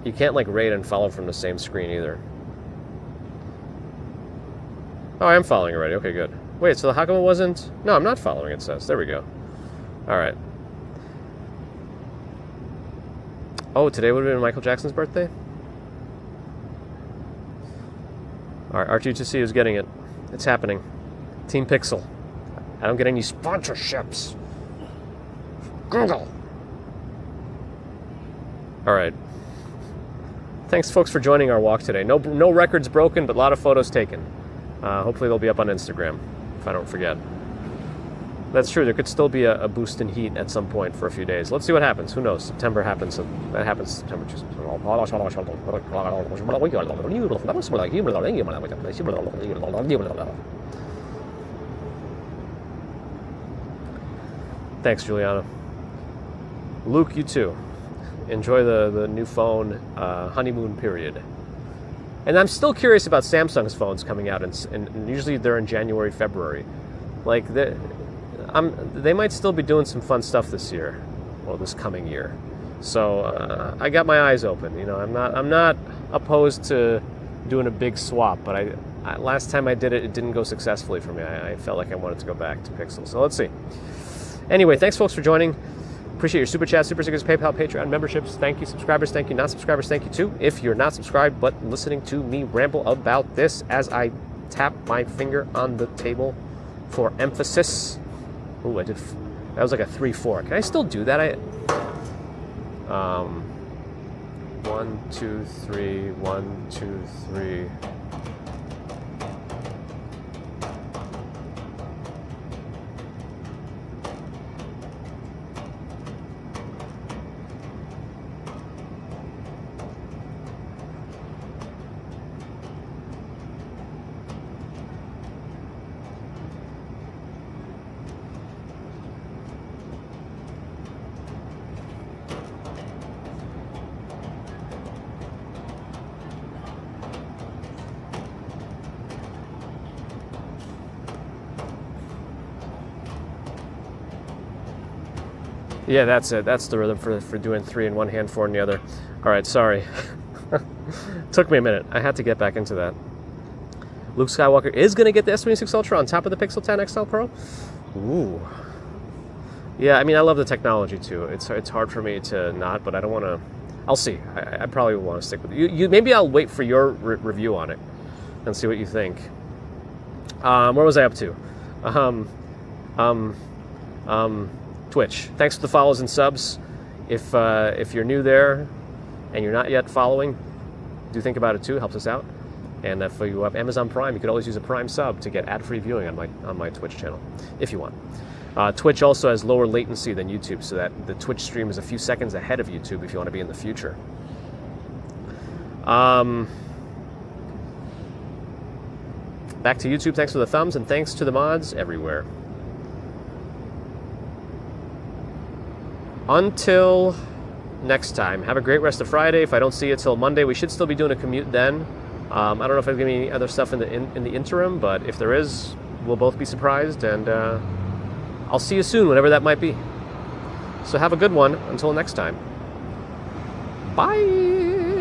You can't like raid and follow from the same screen either. Oh, I am following already. Okay, good. Wait, so how come it wasn't... No, I'm not following, it says. There we go. All right. Oh, today would have been Michael Jackson's birthday? All right, R2C is getting it. It's happening. Team Pixel. I don't get any sponsorships. Google. All right. Thanks, folks, for joining our walk today. No records broken, but a lot of photos taken. Hopefully they'll be up on Instagram, if I don't forget. That's true. There could still be a boost in heat at some point for a few days. Let's see what happens. Who knows? September happens. That happens September. Thanks, Juliana. Luke, you too. Enjoy the new phone honeymoon period. And I'm still curious about Samsung's phones coming out, and usually they're in January, February. Like, they might still be doing some fun stuff this year, well, this coming year. So I got my eyes open. You know, I'm not opposed to doing a big swap, but I last time I did it, it didn't go successfully for me. I felt like I wanted to go back to Pixel. So let's see. Anyway, thanks, folks, for joining. Appreciate your super chats, super stickers, PayPal, Patreon memberships. Thank you, subscribers. Thank you, non-subscribers. Thank you, too. If you're not subscribed but listening to me ramble about this as I tap my finger on the table for emphasis. Ooh, that was like a 3-4. Can I still do that? 1, 2, 3, 1, 2, 3. Yeah, that's it. That's the rhythm for doing 3 in one hand, 4 in the other. All right, sorry. Took me a minute. I had to get back into that. Luke Skywalker is going to get the S26 Ultra on top of the Pixel 10 XL Pro. Ooh. Yeah, I mean, I love the technology too. It's hard for me to not, but I don't want to. I'll see. I probably will want to stick with it. You maybe I'll wait for your review on it and see what you think. Where was I up to? Twitch. Thanks for the follows and subs. If you're new there and you're not yet following, do think about it too. Helps us out. And if you have Amazon Prime, you could always use a Prime sub to get ad-free viewing on my Twitch channel, if you want. Twitch also has lower latency than YouTube, so that the Twitch stream is a few seconds ahead of YouTube if you want to be in the future. Back to YouTube. Thanks for the thumbs, and thanks to the mods everywhere. until next time, have a great rest of Friday. If I don't see you till Monday, we should still be doing a commute then. I don't know if there's going to be any other stuff in the interim, but if there is, we'll both be surprised, and I'll see you soon, whenever that might be. So have a good one until next time. Bye!